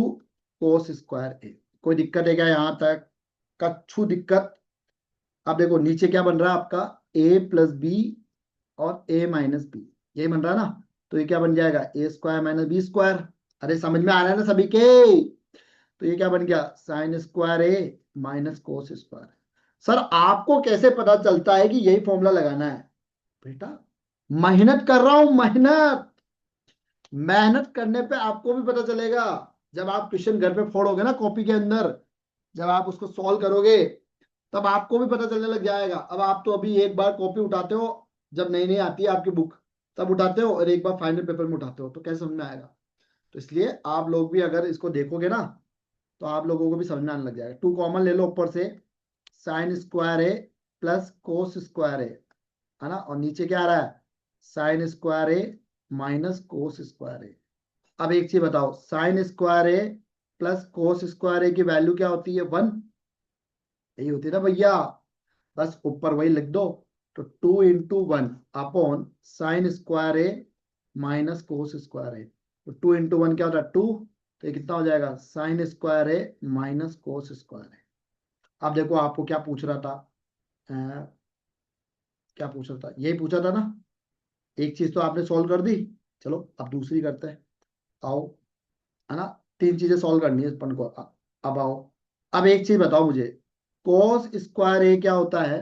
cos square a. कोई दिक्कत है क्या यहां तक? कच्छू दिक्कत? अब देखो नीचे क्या बन रहा है आपका, ए प्लस बी और ए माइनस बी, यही बन रहा है ना। तो ये क्या बन जाएगा? ए स्क्वायर माइनस बी स्क्वायर। अरे समझ में आ रहा है ना सभी के? तो ये क्या बन गया? साइन स्क्वायर ए माइनस कोस स्क्वायर। सर आपको कैसे पता चलता है कि यही फॉर्मूला लगाना है? बेटा मेहनत कर रहा हूं, मेहनत। मेहनत करने पे आपको भी पता चलेगा। जब आप क्वेश्चन घर पे फोड़ोगे ना कॉपी के अंदर, जब आप उसको सॉल्व करोगे, तब आपको भी पता चलने लग जाएगा। अब आप तो अभी एक बार कॉपी उठाते हो, जब नई नई आती है आपकी बुक, तब उठाते हो, और एक बार फाइनल पेपर में उठाते हो, तो कैसे समझ में आएगा? तो इसलिए आप लोग भी अगर इसको देखोगे ना, तो आप लोगों को भी समझ में आने लग जाएगा। टू कॉमन ले लो ऊपर से, sign square a plus cos square ए, है ना, और नीचे क्या आ रहा है? साइन स्क्वायर ए माइनस कोस स्क्वायर ए। अब एक चीज बताओ, sign square a plus cos square ए की वैल्यू क्या होती है? 1, यही होती है ना भैया। बस ऊपर वही लिख दो। तो 2 × 1 अपॉन साइन स्क्वायर ए माइनस कोस स्क्वायर ए। तो 2 × 1 क्या होता है 2, तो ये कितना हो जाएगा साइन स्क्वायर ए माइनस कोस स्क्वायर ए। अब देखो आपको क्या पूछ रहा था, अ, क्या पूछ रहा था, यही पूछा था ना। एक चीज तो आपने सॉल्व कर दी, चलो अब दूसरी करते हैं। आओ, है ना, 3 चीजें सॉल्व करनी है अपन को। अब आओ, अब एक चीज बताओ मुझे, कोस स्क्वायर ए क्या होता है।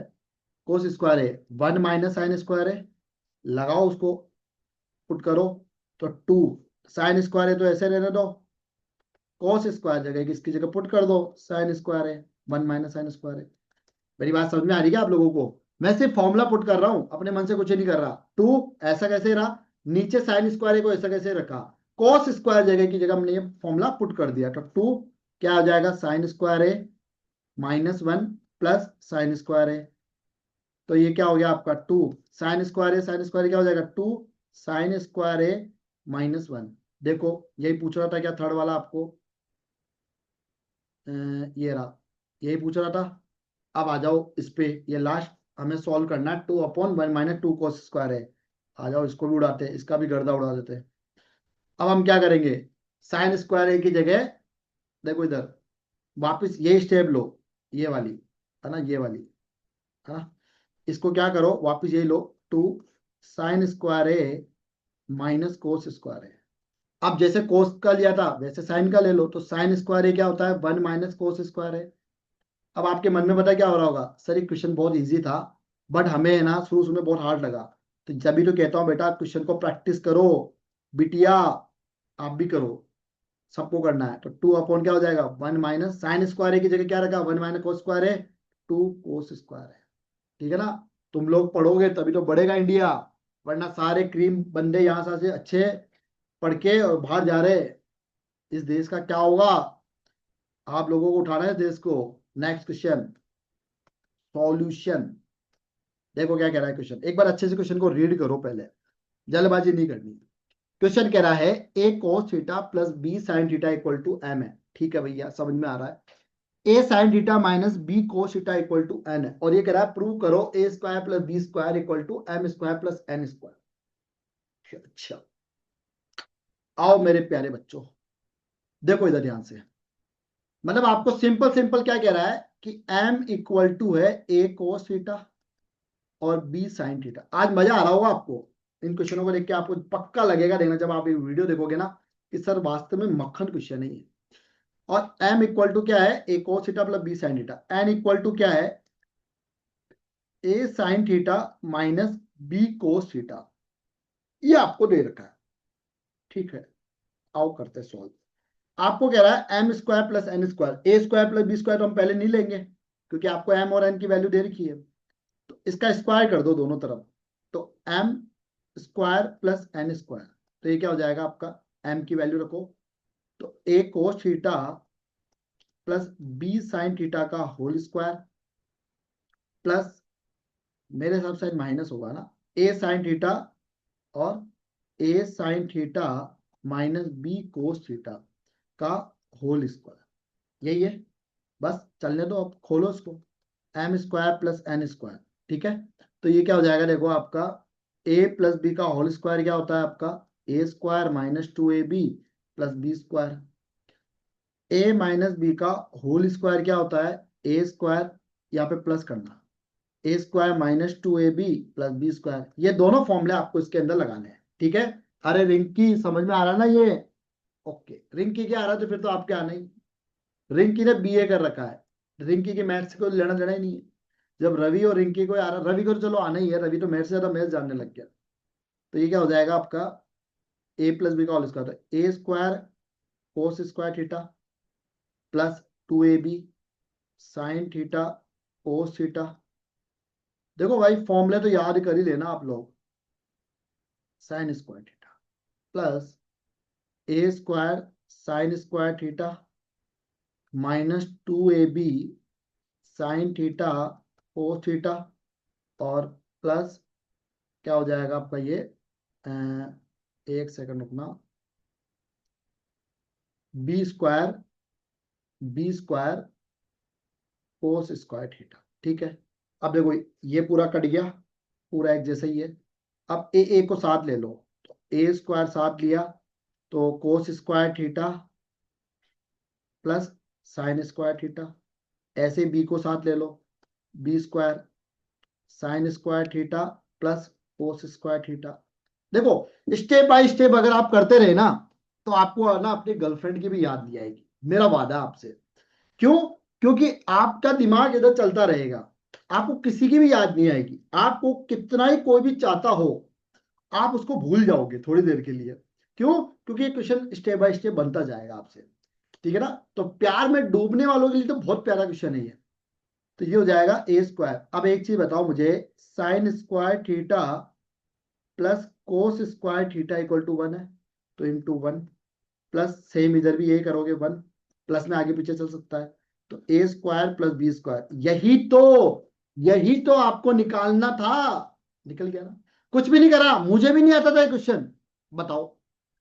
कोस स्क्वायर ए 1 - साइन स्क्वायर ए, लगाओ उसको, पुट करो। तो 2 साइन स्क्वायर ए तो ऐसे रहने दो, कॉस स्क्वायर जगह किसकी जगह पुट कर दो साइन स्क्वायर है, 1 - साइन स्क्वायर है। मेरी बात समझ में आ रही है क्या आप लोगों को। मैं सिर्फ फॉर्मूला पुट कर रहा हूं, अपने मन से कुछ नहीं कर रहा। 2 ऐसा कैसे रहा, नीचे साइन स्क्वायर को ऐसा कैसे रखा, कॉस स्क्वायर जगह की जगह हमने ये फॉर्मूला पुट कर दिया। तो 2 क्या आ जाएगा साइन स्क्वायर है -1 प्लस साइन स्क्वायर है। तो ये क्या हो गया आपका 2 साइन स्क्वायर है, साइन स्क्वायर क्या हो जाएगा 2 साइन स्क्वायर है -1। देखो यही पूछ रहा था क्या थर्ड वाला आपको, ये रहा, यही पूछ रहा था। अब आ जाओ इस पे, ये लास्ट हमें सॉल्व करना है। 2/1 - 2 cos स्क्वायर है। आ जाओ इसको भी उड़ाते हैं, इसका भी गर्दा उड़ा देते हैं। अब हम क्या करेंगे, साइन स्क्वायर ए की जगह देखो इधर वापस ये स्टेप लो, ये वाली, है ना, ये वाली, है ना। इसको क्या करो वापस ये लो, 2 साइन स्क्वायर ए माइनस कोस स्क्वायर है। अब जैसे कोस का लिया था वैसे साइन का ले लो। तो साइन स्क्वायर ए क्या होता है 1 - कोस स्क्वायर है। अब आपके मन में पता है क्या हो रहा होगा, सर ये क्वेश्चन बहुत इजी था, बट हमें है ना शुरू शुरू में बहुत हार्ड लगा। तो जब तो कहता हूँ बेटा क्वेश्चन को प्रैक्टिस करो, बिटिया आप भी करो, सबको करना है। तो 2 अपॉन क्या हो जाएगा 1 - साइन स्क्वायर की जगह क्या रखा 1 - कोस स्क्वायर है, 2 कोस स्क्वायर है। ठीक है ना। तुम लोग पढ़ोगे तभी तो बढ़ेगा इंडिया, वरना सारे क्रीम बंदे यहाँ से अच्छे पढ़ के और बाहर जा रहे, इस देश का क्या होगा। आप लोगों को उठाना है देश को। Next question, solution. देखो क्या कह रहा है क्वेश्चन, एक बार अच्छे से क्वेश्चन को रीड करो पहले, जल्दबाजी नहीं करनी। क्वेश्चन कह रहा है a cos theta plus b sine theta equal to M है। ठीक है भैया समझ में आ रहा है। A sine theta minus b cos theta equal to N है, और ये कह रहा है प्रूव करो a square plus B square equal to M square plus N square. अच्छा, आओ मेरे प्यारे बच्चों, देखो इधर ध्यान से। मतलब आपको सिंपल सिंपल क्या कह रहा है कि m इक्वल टू है ए cos थीटा और बी साइन थीटा। आज मजा आ रहा होगा आपको इन क्वेश्चनों को देख के, आपको पक्का लगेगा देखना जब आप ये वीडियो देखोगे ना कि सर वास्तव में मक्खन क्वेश्चन है ये। और m इक्वल टू क्या है a cos theta plus b sine theta, n equal to क्या है a sine theta minus b cos theta, ये आपको दे रखा है। ठीक है, आओ करते सॉल्व। आपको कह रहा है M square plus N square, a square plus B square तो हम पहले नहीं लेंगे क्योंकि आपको एम और एन की वैल्यू दे रखी है। तो इसका स्क्वायर कर दो दोनों तरफ। तो M square plus N square, तो ये क्या हो जाएगा आपका, एम की वैल्यू रखो, तो a cos theta plus b sine theta का होल स्क्वायर प्लस, मेरे हिसाब से माइनस होगा ना, ए साइन थीटा और a sine theta minus b cos theta का होल स्क्वायर, यही है। बस चलने दो, अब खोलो इसको, m square plus N square. ठीक है, तो ये क्या हो जाएगा देखो आपका, ए प्लस बी का होल स्क्वायर क्या होता है आपका a square minus 2ab plus B square. A minus B का होल स्क्वायर क्या होता है ए स्क्वायर, यहाँ पे प्लस करना, a square minus 2ab plus B square. ये दोनों फॉर्मूले आपको इसके अंदर लगाने हैं। ठीक है, अरे रिंकी समझ में आ रहा है ना ये, ओके। रिंकी क्या आ रहा है तो फिर तो आपके आना ही। रिंकी ने बीए कर रखा है, रिंकी की मैथ्स को लेना देना ही नहीं है। जब रवि और रिंकी को आ रहा, रवि को तो चलो आना ही है, रवि तो मेरे से ज्यादा मैथ्स जानने लग गया। तो ये क्या हो जाएगा आपका ए प्लस बी का whole square, a square cos square theta plus 2ab sine theta cos theta. देखो भाई फॉर्मूले तो याद कर ही लेना आप लोग, sine square theta plus a square sine square theta minus 2ab sine theta cos theta, और प्लस क्या हो जाएगा आपका ये, अ, एक सेकंड रुकना, b square, b square cos square theta. ठीक है, अब देखो ये पूरा कट गया, पूरा एक जैसा ही है। अब ए को साथ ले लो, तो ए स्क्वायर साथ लिया तो cos square theta plus sine square theta. ऐसे बी को साथ ले लो, b square sine square theta plus cos square theta. देखो स्टेप बाय स्टेप अगर आप करते रहे ना, तो आपको ना अपनी गर्लफ्रेंड की भी याद नहीं आएगी, मेरा वादा है आपसे। क्यों? क्योंकि आपका दिमाग इधर चलता रहेगा, आपको किसी की भी याद नहीं आएगी। आपको कितना ही कोई भी चाहता हो, आप उसको भूल जाओगे थोड़ी देर के लिए। क्यों? क्योंकि ये क्वेश्चन स्टेप बाय स्टेप बनता जाएगा आपसे। ठीक है ना? तो प्यार में डूबने वालों के लिए तो बहुत प्यारा क्वेश्चन है ये। तो ये हो जाएगा ए स्क्वायर। अब एक चीज बताओ मुझे, sine square theta plus cos square theta equal to 1 है, तो इंटू 1 प्लस सेम इधर भी यही करोगे 1, प्लस में आगे पीछे चल सकता है। तो a square plus B square, यही तो आपको निकालना था। निकल गया ना? कुछ भी नहीं करा, मुझे भी नहीं आता था ये क्वेश्चन। बताओ,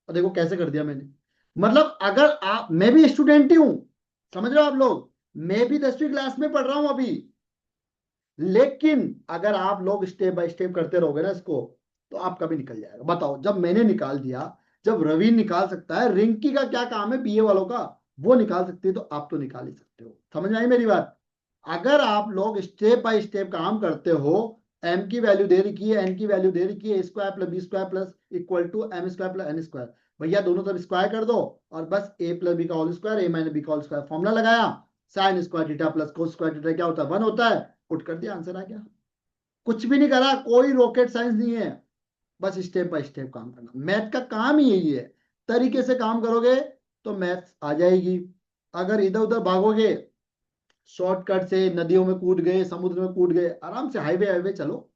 और देखो कैसे कर दिया मैंने। मतलब अगर आप, मैं भी स्टूडेंट ही हूं, समझ रहे हो आप लोग, मैं भी 10वीं क्लास में पढ़ रहा हूं अभी। लेकिन अगर आप लोग स्टेप बाय स्टेप करते रहोगे ना इसको, तो आपका भी निकल जाएगा। बताओ, जब मैंने निकाल दिया, जब रवि निकाल सकता है, रिंकी का क्या काम है बीए वालों का, वो निकाल सकते हैं, तो आप तो निकाल ही सकते हो। समझ में आई मेरी बात? अगर आप लोग स्टेप बाय स्टेप काम करते हो, एम की वैल्यू दे रखी है, एन की वैल्यू दे रखी है, square plus B square plus equal to M square plus N square, भैया दोनों तरफ स्क्वायर कर दो, और बस ए प्लस बी का होल स्क्वायर, ए माइनस बी का होल स्क्वायर फॉर्मूला लगाया, sine square theta plus cos square theta क्या होता है? 1 होता है। पुट कर दिया, आंसर आ गया। कुछ भी नहीं करा, कोई रॉकेट साइंस नहीं है, बस स्टेप बाय स्टेप काम करना। मैथ का काम ही यही है। तरीके से काम करोगे तो मैथ आ जाएगी। अगर इधर उधर भागोगे, शॉर्टकट से नदियों में कूद गए, समुद्र में कूद गए, आराम से हाईवे हाईवे चलो,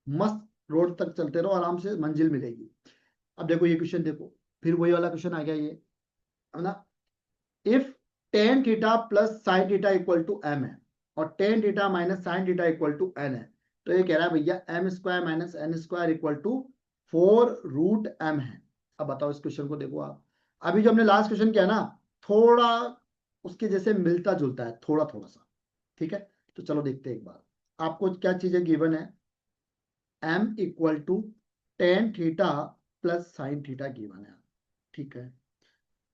मस्त रोड तक चलते रहो, आराम से मंजिल मिलेगी। अब देखो ये क्वेश्चन देखो, फिर वही वाला क्वेश्चन आ गया ये, है ना? If tan theta plus sine theta equal to M है, और tan theta minus sine theta equal to N है, तो ये कह रहा है भैया M square minus N square equal to 4√m है। अब बताओ इस क्वेश्चन को देखो आप, अभी जो हमने लास्ट क्वेश्चन किया ना, थोड़ा उसके जैसे मिलता जुलता है, थोड़ा थोड़ा सा। ठीक है, तो चलो देखते हैं एक बार। आपको क्या चीजें गिवन है? m equal to tan theta plus sine theta given है। ठीक है,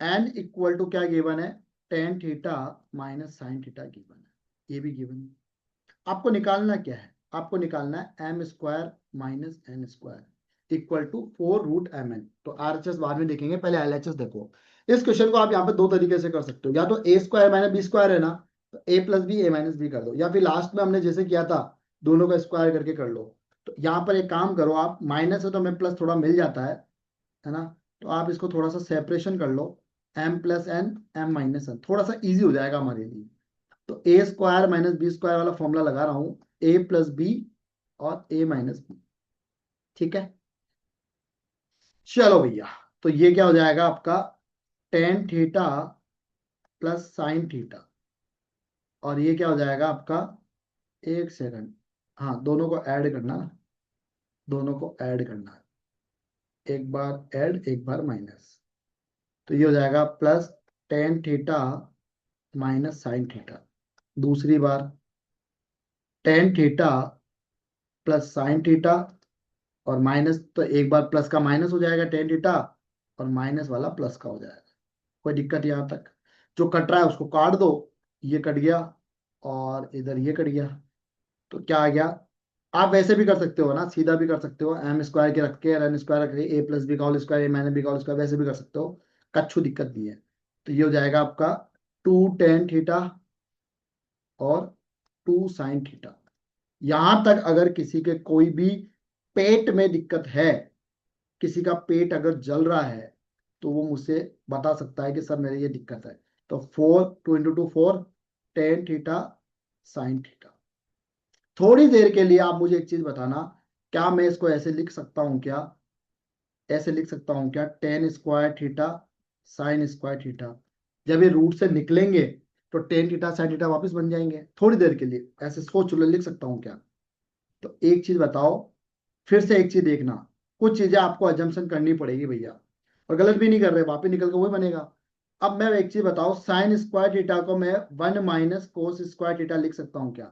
एन इक्वल टू क्या गिवन है? Tan theta minus sine theta given है, ये भी गिवन है। आपको निकालना क्या है? आपको निकालना है M square minus N square equal to 4√mn। तो आरएचएस बाद में देखेंगे, पहले एलएचएस देखो। इस क्वेश्चन को आप यहाँ पे दो तरीके से कर सकते हो, या तो a square minus B square है ना, तो ए प्लस बी ए माइनस बी कर दो, या फिर लास्ट में हमने जैसे किया था, दोनों का स्क्वायर करके कर लो। तो यहाँ पर एक काम करो आप, माइनस है तो हमें प्लस थोड़ा मिल जाता है ना? तो आप इसको थोड़ा सा सेपरेशन कर लो, m plus n m minus n, थोड़ा सा इजी हो जाएगा हमारे लिए। तो a square minus B square वाला फॉर्मूला लगा रहा हूं, ए प्लस बी और ए माइनस बी। ठीक है, चलो भैया, तो ये क्या हो जाएगा आपका? Ten theta plus sine theta, और ये क्या हो जाएगा आपका? एक सेकंड, हाँ दोनों को ऐड करना ना, दोनों को ऐड करना है, एक बार ऐड एक बार माइनस। तो ये हो जाएगा plus tan theta minus sine theta, दूसरी बार tan theta plus sine theta, और माइनस, तो एक बार प्लस का माइनस हो जाएगा टेन थीटा, और माइनस वाला प्लस का हो जाएगा। कोई दिक्कत यहाँ तक? जो कट रहा है उसको काट दो, ये कट गया और इधर ये कट गया, तो क्या आ गया? आप वैसे भी कर सकते हो ना, सीधा भी कर सकते हो, एम स्क्वायर के रख के एन स्क्वायर रख के ए प्लस बी का होल स्क्वायर ए माइनस बी का होल स्क्वायर, वैसे भी कर सकते हो, कच्छू दिक्कत नहीं है। तो ये हो जाएगा आपका टू टेन थीटा और टू साइन थीटा। यहां तक अगर किसी के कोई भी पेट में दिक्कत है, किसी का पेट अगर जल रहा है, तो वो मुझसे बता सकता है कि सर मेरे ये दिक्कत है। तो 4 2 × 2 4 टेन थीटा साइन थीटा। थोड़ी देर के लिए आप मुझे एक चीज बताना, क्या मैं इसको ऐसे लिख सकता हूं क्या? ऐसे लिख सकता हूं क्या? Ten square theta sine square theta, जब ये रूट से निकलेंगे तो टेन थीटा साइन थीटा वापस बन जाएंगे। थोड़ी देर के लिए ऐसे सोच लो, लिख सकता हूं क्या? तो एक चीज बताओ, फिर से एक चीज देखना, कुछ चीजें आपको अजम्पशन करनी पड़ेगी भैया, और गलत भी नहीं कर रहे, वापस निकल के वही बनेगा। अब मैं एक चीज बताओ, साइन स्क्वायर थीटा को मैं 1 माइनस कोस स्क्वायर थीटा लिख सकता हूँ क्या?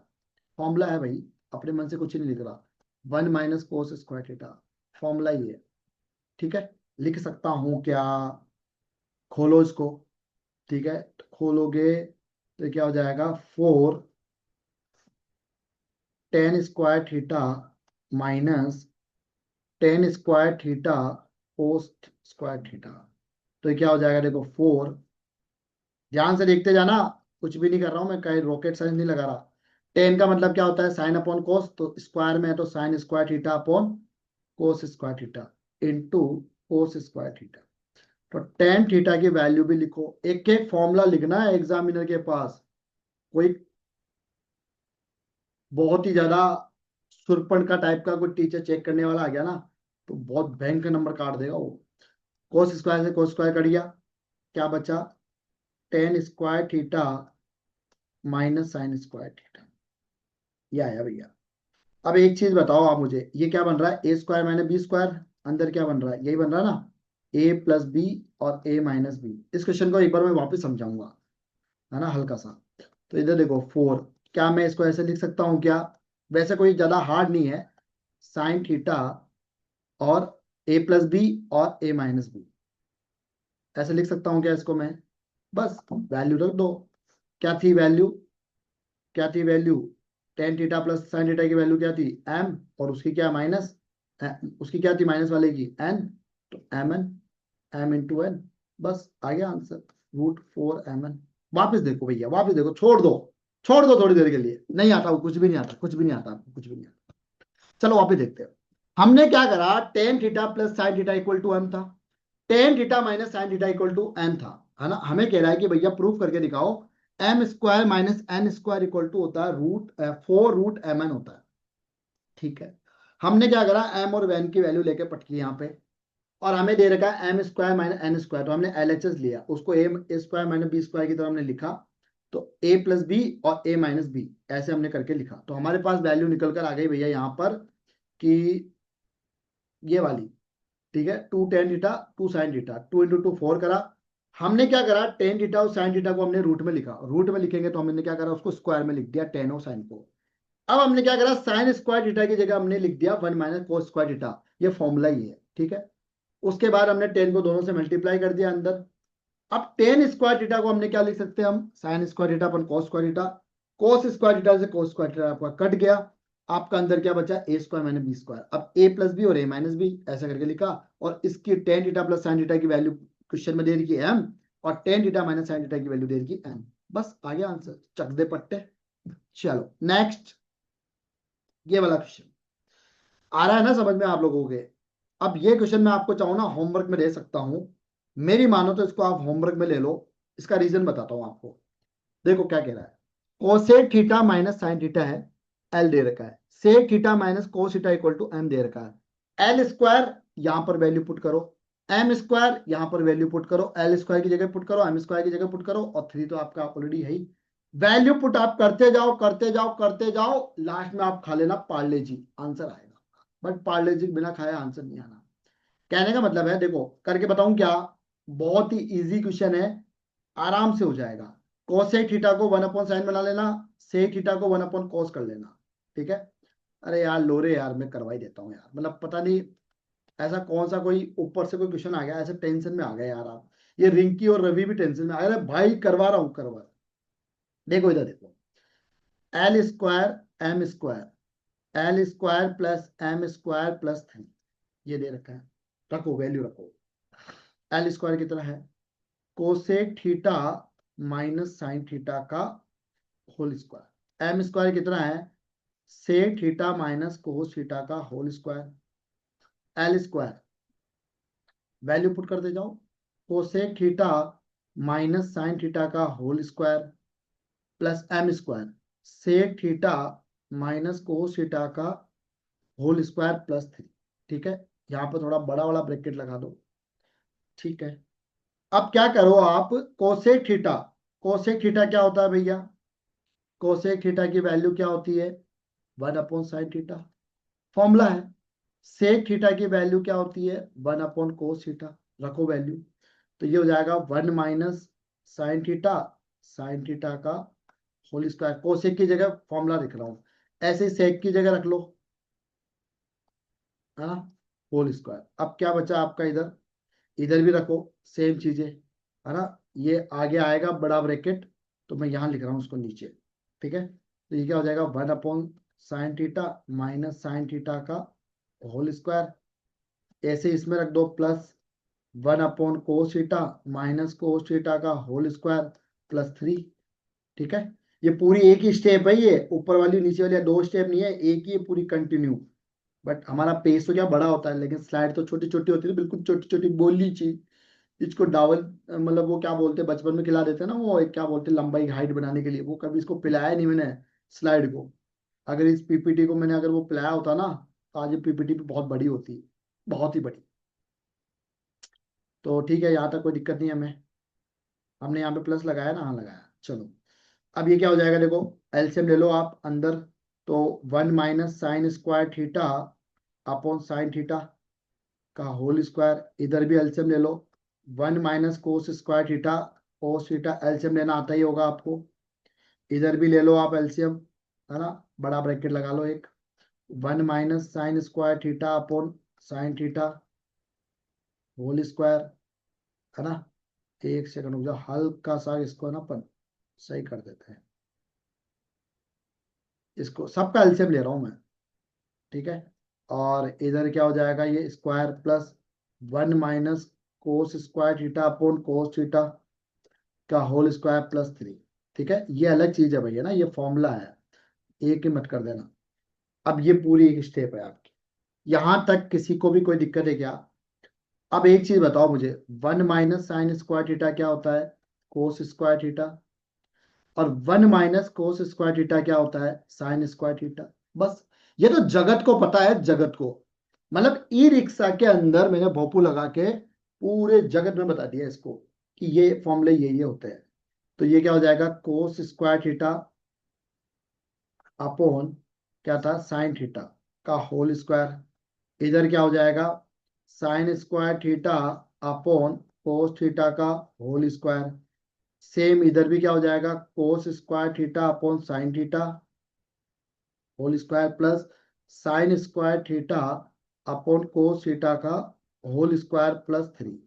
फॉर्मूला है भाई, अपने मन से कुछ नहीं लिख रहा, 1 minus cos square theta, formula ये है। ठीक है, लिख सकता हूं क्या? खोलो इसको। ठीक है, तो खोलोगे तो ये क्या हो जाएगा, 4 ten square theta minus ten square theta cos square theta. तो ये क्या हो जाएगा, देखो 4, ध्यान से देखते जाना, कुछ भी नहीं कर रहा हूं मैं, कहीं रॉकेट साइंस नहीं लगा रहा। टेन का मतलब क्या होता है, साइन अपॉन कोस, तो स्क्वायर में है तो साइन स्क्वायर थीटा अपॉन कोस square theta into cos square theta. तो टेन थीटा की वैल्यू भी लिखो, एक एक फॉर्मूला लिखना है एग्जामिनर के पास। कोई बहुत ही ज्यादा सुरपण का टाइप का कोई टीचर चेक करने वाला आ गया ना, तो बहुत भयंकर नंबर काट देगा वो। कोस स्क्वायर से कोस स्क्वायर कट गया, क्या बचा, ten square theta minus sign square theta, ये आया भैया। अब एक चीज बताओ आप मुझे, ये क्या बन रहा है, a square minus B square, अंदर क्या बन रहा है, यही बन रहा है ना, ए प्लस बी और ए माइनस बी। इस क्वेश्चन को एक बार मैं वापस समझाऊंगा, है ना, हल्का सा। तो इधर देखो 4, क्या मैं इसको ऐसे लिख सकता हूँ क्या, वैसे कोई ज्यादा हार्ड नहीं है, साइन थीटा और ए प्लस बी और ए माइनस बी, ऐसे लिख सकता हूँ क्या इसको मैं? बस वैल्यू रख दो। क्या थी वैल्यू, क्या थी value, ten theta plus sine theta की वैल्यू क्या थी, एम, और उसकी क्या माइनस, उसकी क्या थी माइनस वाले की, एन, तो M N, M into N, बस आ गया आंसर, √4 mn। वापस देखो भैया, वापस देखो, छोड़ दो, छोड़ दो थोड़ी देर के लिए, नहीं आता वो, कुछ भी नहीं आता, कुछ भी नहीं आता आपको, कुछ भी नहीं आता। चलो वापस देखते हैं। हमने क्या करा, tan theta plus sine theta equal to m था, tan theta minus sine theta equal to n था, है ना। हमें कह रहा है कि भैया प्रूफ करके दिखाओ, M square minus N square equal to होता है √4 √mn होता है। ठीक है, हमने क्या करा, एम और एन की वैल्यू लेके पटकी यहाँ पे, और हमें दे रखा है M square minus N square, तो हमने एलएचएस लिया, उसको A square minus B square की तरह हमने लिखा, तो ए प्लस बी और ए माइनस बी ऐसे हमने करके लिखा, तो हमारे पास वैल्यू निकल कर आ गई भैया यहाँ पर, कि ये वाली। ठीक है, 2 tan थीटा 2 sin थीटा, 2 × 2 4 करा। हमने क्या करा, टेन थीटा और साइन थीटा को हमने रूट में लिखा, रूट में लिखेंगे तो हमने क्या करा, उसको स्क्वायर में लिख दिया, टेन और साइन को। अब हमने क्या करा, साइन स्क्वायर थीटा की जगह हमने लिख दिया 1 माइनस कोस स्क्वायर थीटा, ये फॉर्मूला ही है। ठीक है, उसके बाद हमने टेन को दोनों से मल्टीप्लाई कर दिया अंदर। अब टेन स्क्वायर थीटा को हमने क्या लिख सकते हैं, हम साइन स्क्वायर थीटा अपन cos square theta, cos square theta से कोस स्क्वायर थीटा आपका कट गया, आपका अंदर क्या बचा, a square minus B square. अब ए प्लस बी और ए माइनस बी ऐसा करके लिखा, और इसकी ten theta plus sine theta की वैल्यू क्वेश्चन में दे रही है एम, और tan theta minus sine theta की वैल्यू दे रही है एम। बस आ गया आंसर, चक दे पट्टे। चलो नेक्स्ट, ये वाला क्वेश्चन आ रहा है ना समझ में आप लोगों के? अब ये क्वेश्चन मैं आपको चाहूँ ना होमवर्क में दे सकता हूँ, मेरी मानो तो इसको आप होमवर्क में ले लो। इसका रीजन बताता हूँ आपको। देखो क्या कह रहा है, cosec theta minus sine theta है, एल दे रखा है, sec theta minus cos theta equal to m दे रखा है। एल स्क्वायर यहां पर वैल्यू पुट करो, एम स्क्वायर यहां पर वैल्यू पुट करो, एल स्क्वायर की जगह पुट करो, एम स्क्वायर की जगह पुट करो, और थ्री तो आपका ऑलरेडी है ही। वैल्यू पुट आप करते जाओ करते जाओ करते जाओ, लास्ट में आप खा लेना पार्ले जी, आंसर आएगा। बट पार्ले जी बिना खाए आंसर नहीं आना। कहने का मतलब है, देखो करके बताऊं क्या, बहुत ही इजी क्वेश्चन है, आराम से हो जाएगा। कोसेक थीटा को 1/sin बना लेना, सेक थीटा को 1/cos कर लेना। ठीक है, अरे यार लोरे यार, मैं करवा ही देता हूँ यार, मतलब पता नहीं ऐसा कौन सा कोई ऊपर से कोई क्वेश्चन आ गया, ऐसे टेंशन में आ गए यार आप। ये रिंकी और रवि भी टेंशन में आ गए, अरे भाई करवा रहा हूँ करवा। देखो इधर देखो, L square M square, L square plus M square plus 3, ये दे रखा है, रखो वैल्यू रखो। एल स्क्वायर कितना है, cosec theta minus sine theta का होल स्क्वायर, एम स्क्वायर कितना है, sec theta minus cos theta का whole square, L square value put करते जाओ, cosec theta minus sine theta का whole square plus M square sec theta minus cos theta का whole square plus 3। ठीक है, यहाँ पर थोड़ा बड़ा वाला ब्रैकेट लगा दो। ठीक है, अब क्या करो आप, कोसेक थीटा, कोसेक थीटा क्या होता है भैया, कोसेक थीटा की वैल्यू क्या होती है, 1/sin थीटा, फॉर्मूला है। सेक थीटा की वैल्यू क्या होती है, 1/cos थीटा, रखो वैल्यू। तो ये हो जाएगा 1 minus sine theta, sign theta का होल स्क्वायर, कोसेक की जगह फॉर्मूला लिख रहा हूँ, ऐसे सेक की जगह रख लो, है ना, होल स्क्वायर। अब क्या बचा आपका, इधर इधर भी रखो, सेम चीजें, है ना। ये आगे आएगा बड़ा ब्रैकेट, तो मैं यहाँ लिख रहा हूँ उसको नीचे, ठीक है। तो ये क्या हो जाएगा, 1/sin theta minus sine theta का होल स्क्वायर। ऐसे इसमें रख दो plus 1/cos theta minus cos theta का होल स्क्वायर प्लस 3, ठीक है। ये पूरी एक ही स्टेप है, ये ऊपर वाली नीचे वाली दो स्टेप नहीं है, एक ही है पूरी कंटिन्यू। बट हमारा पेज तो क्या बड़ा होता है, लेकिन स्लाइड तो छोटी छोटी होती है, बिल्कुल छोटी छोटी बोलनी चाहिए। इसको डावल, मतलब वो क्या बोलते हैं, बचपन में खिला देते हैं ना, वो एक क्या बोलते हैं, लंबाई हाइट बनाने के लिए, वो कभी इसको पिलाया नहीं मैंने स्लाइड को। अगर इस पीपीटी को मैंने अगर वो पिलाया होता ना, तो आज ये पीपीटी भी बहुत बड़ी होती, बहुत ही बड़ी। तो ठीक है, यहाँ तक कोई दिक्कत नहीं है हमें। हमने यहाँ पे प्लस लगाया ना, हाँ लगाया, चलो। अब ये क्या हो जाएगा, देखो एलसीएम ले लो आप अंदर। तो 1 - sin² theta upon sine theta का होल स्क्वायर, इधर भी एलसीएम ले लो। 1 - cos² theta, cos theta LCM लेना आता ही होगा आपको, इधर भी ले लो आप एलसीएम, है ना, बड़ा ब्रैकेट लगा लो एक। 1 - sin² theta upon sine theta whole square, है ना। एक सेकंड रुक जाओ, हल्का सा इसको ना अपन सही कर देते हैं, इसको सबका एलसीएम ले रहा हूं मैं, ठीक है। और इधर क्या हो जाएगा, ये square plus 1 - cos² theta upon cos theta का होल स्क्वायर प्लस 3, ठीक है। ये अलग चीज है भैया ना, ये फॉर्मूला है, एक ही मत कर देना। अब ये पूरी एक स्टेप है आपकी, यहां तक किसी को भी कोई दिक्कत है क्या? अब एक चीज बताओ मुझे, 1 - sin² थीटा क्या होता है, cos² थीटा। और 1 - cos² थीटा क्या होता है, sin² थीटा। बस, ये तो जगत को पता है, जगत को, मतलब ई रिक्शा के अंदर मैंने भोपू लगा के पूरे जगत में बता दिया इसको कि ये फॉर्मूले ये होते हैं। तो ये क्या हो जाएगा, cos² थीटा अपॉन क्या था, साइन थीटा का होल स्क्वायर। इधर क्या हो जाएगा, sin² theta upon cos theta का होल स्क्वायर। सेम इधर भी क्या हो जाएगा, cos² theta upon sine theta whole square plus sin² theta upon cos theta का होल स्क्वायर प्लस 3,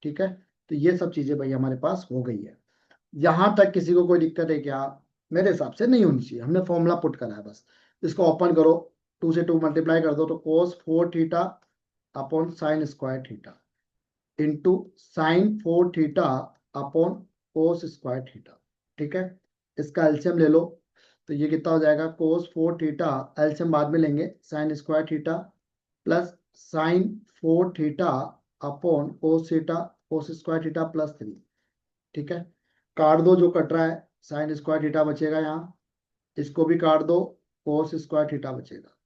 ठीक है। तो ये सब चीजें भाई हमारे पास हो गई है। यहां तक किसी को कोई दिक्कत है क्या? मेरे हिसाब से नहीं होनी चाहिए, हमने फॉर्मूला पुट करा है बस। इसको ओपन करो, 2 से 2 मल्टीप्लाई कर दो, तो cos 4 theta upon sin² theta into sin 4 theta upon cos² theta, ठीक है। इसका एलसीएम ले लो, तो ये कितना हो जाएगा, cos 4 थीटा, एलसीएम बाद में लेंगे, sin² theta plus sin 4 theta upon cos theta plus 3, ठीक है। काट दो जो कट रहा है, sin² थीटा बचेगा यहाँ, इसको भी काट दो, cos² थीटा बचेगा,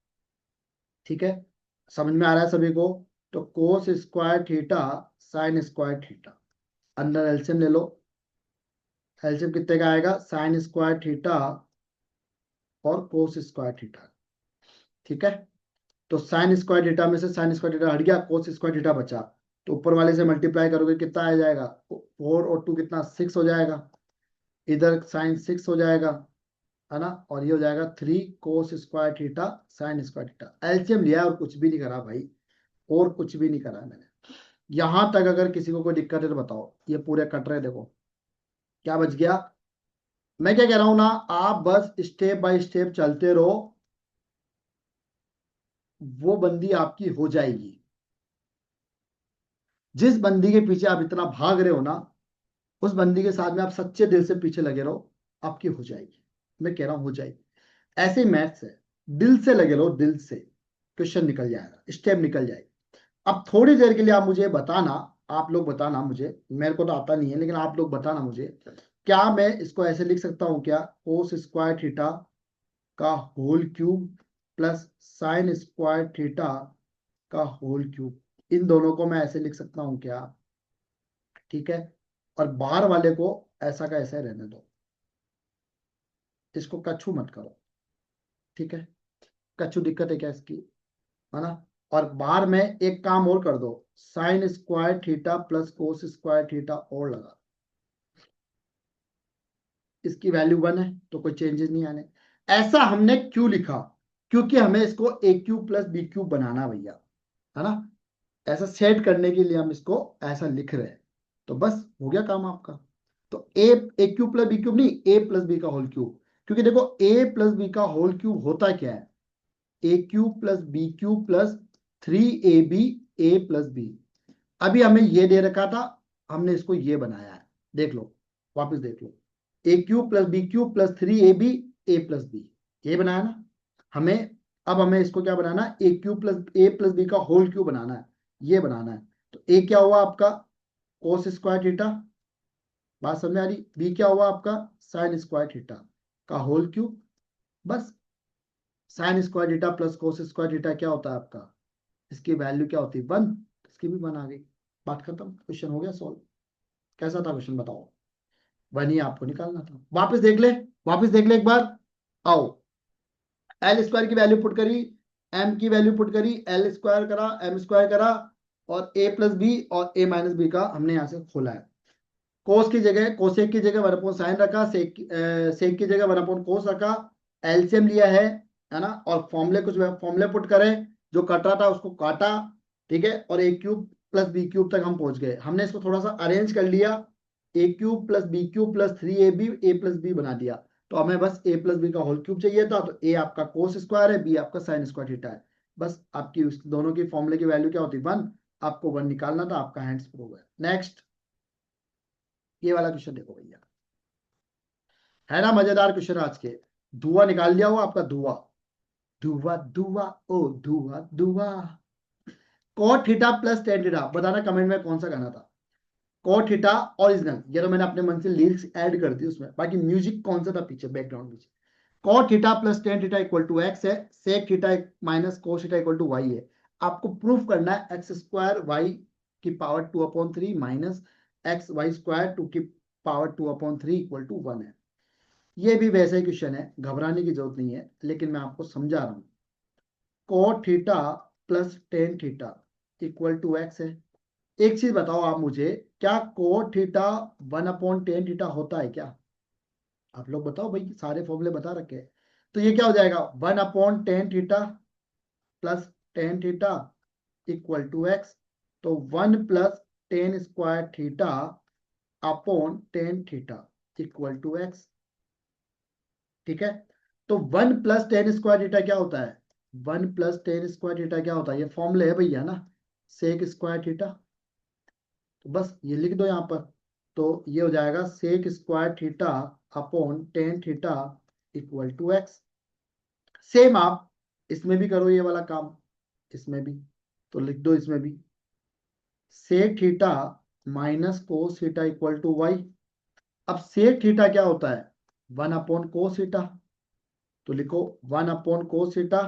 ठीक है। समझ में आ रहा है सभी को? तो cos² थीटा sin² थीटा, अंदर एलसीएम ले लो, एलसीएम कितने का आएगा, sin² थीटा और cos² थीटा, ठीक है। तो sin² थीटा में से sin² थीटा हट गया, cos² थीटा बचा, तो ऊपर वाले से मल्टीप्लाई करोगे कितना आ जाएगा, 4 और 2 कितना, 6 हो जाएगा। इधर sin 6 हो जाएगा, है ना। और ये हो जाएगा 3 cos² theta sin² theta. LCM लिया और कुछ भी नहीं करा भाई, और कुछ भी नहीं करा मैंने। यहां तक अगर किसी को कोई दिक्कत है तो बताओ, ये पूरे कट रहे, देखो क्या बच गया। मैं क्या कह रहा हूं ना, आप बस स्टेप बाय स्टेप चलते रहो, वो बंदी आपकी हो जाएगी। जिस बंदी के पीछे आप इतना भाग रहे हो ना, उस बंदी के साथ में आप सच्चे दिल से पीछे लगे रहो, आपकी हो जाएगी। मैं कह रहा हूं हो जाएगी, ऐसे मैथ्स है, दिल से लगे रहो, दिल से क्वेश्चन निकल जाएगा, स्टेप निकल जाएगी। अब थोड़ी देर के लिए आप मुझे बताना, आप लोग बताना मुझे, मेरे को तो आता नहीं है, लेकिन आप लोग बताना मुझे, क्या मैं इसको ऐसे लिख सकता हूं क्या, cos² थीटा का whole cube plus sin² theta का होल क्यूब, इन दोनों को मैं ऐसे लिख सकता हूं क्या, ठीक है। और बाहर वाले को ऐसा का ऐसा रहने दो, इसको कछू मत करो, ठीक है। कछू दिक्कत है क्या इसकी, है ना। और बाहर में एक काम और कर दो, sin² theta plus cos² theta और लगा, इसकी वैल्यू 1 है तो कोई चेंजेस नहीं आने। ऐसा हमने क्यों लिखा? क्योंकि हमें इसको ए क्यूब प्लस बी क्यूब बनाना है भैया, है ना। ऐसा सेट करने के लिए हम इसको ऐसा लिख रहे हैं। तो बस हो गया काम आपका। तो a cube plus b cube नहीं, ए प्लस बी का होल क्यूब। क्योंकि देखो ए प्लस बी का होल क्यूब होता क्या है? A cube plus b cube plus 3ab a plus b. अभी हमें ये दे रखा था, हमने इसको ये बनाया है। देख लो, वापस देख लो। A cube plus b cube plus 3ab a plus b, ये बनाया ना हमें। अब हमें इसको क्या बनाना है? ए प्लस बी का होल क्यूब बनाना है, ये बनाना है। तो ए क्या हुआ आपका? कोस स्क्वायर थीटा, बात समझ में आ रही? बी क्या हुआ आपका? साइन स्क्वायर थीटा का होल क्यूब। बस sign square theta plus cos square theta क्या होता है आपका? इसकी वैल्यू क्या होती है? 1। इसकी भी 1 आ गई, बात खत्म, क्वेश्चन हो गया सॉल्व। कैसा था क्वेश्चन बताओ? 1 ही आपको निकालना था। वापस देख ले, वापस देख ले एक बार। आओ, एल स्क्वायर की वैल्यू पुट करी, एम की वैल्यू पुट करी, एल स्क्वायर करा, एम स्क्वायर करा, और ए प्लस बी और ए माइनस बी का हमने यहां से खोला है। कोस की जगह, कोसेक की जगह 1 अपॉन साइन रखा, सेक की जगह 1 अपॉन कोस रखा, एलसीएम लिया है ना। और फॉर्मूले, कुछ फॉर्मूले पुट करें, जो कट रहा था उसको काटा, ठीक है। और ए क्यूब प्लस बी क्यूब तक हम पहुंच गए। हमने इसको थोड़ा सा अरेंज कर लिया, a cube plus b cube plus 3ab a plus b बना दिया। तो हमें बस ए प्लस बी का होल क्यूब चाहिए था। तो ए आपका कोस स्क्वायर है, बी आपका साइन स्क्वायर थीटा है। बस आपकी उस दोनों की फॉर्मूले की वैल्यू क्या होती है? 1। आपको 1 निकालना था, आपका हैंड्स प्रूव है। नेक्स्ट, ये वाला क्वेश्चन देखो भैया, है ना मजेदार क्वेश्चन आज के। धुआं निकाल लिया हो आपका, धुआं, धुआं धुआं ओ धुआं धुआं। Cot theta plus tan theta, बताना कमेंट में कौन सा गाना था। कॉट थीटा ओरिजिनल, ये तो मैंने अपने मन से लिरिक्स ऐड कर दी उसमें, बाकी म्यूजिक कौन सा था पीछे background music. Cot theta plus tan theta equal to x है, sec theta minus cos theta equal to y है। आपको प्रूफ करना है एक्स स्क्वायर वाई की power 2/3 minus x y square 2 की पावर 2/3 इक्वल टू 1 है। ये भी वैसा ही क्वेश्चन है, घबराने की जरूरत नहीं है, लेकिन मैं आपको समझा रहा हूं। Cot theta plus tan theta equal to x है। एक चीज बताओ आप मुझे, क्या कोट थीटा 1/10 थीटा होता है क्या? आप लोग बताओ भाई, सारे फॉर्मूले बता रखे हैं। तो ये क्या हो जाएगा? 1/10 theta plus tan theta equal to X. तो 1 plus ten square theta upon tan theta equal to X, ठीक है। तो 1 प्लस टेन स्क्वायर थीटा क्या होता है? 1 प्लस टेन स्क्वायर थीटा क्या होता है? ये फॉर्मूले है भैया ना, सेक स्क्वायर थीटा। तो बस ये लिख दो यहाँ पर। तो ये हो जाएगा sec square theta upon tan theta equal to X. Same आप इसमें भी करो ये वाला काम, इसमें भी। तो लिख दो इसमें भी, sec theta minus cos theta equal to y. अब सेक थीटा क्या होता है? 1/कोस थीटा। तो लिखो 1/कोस theta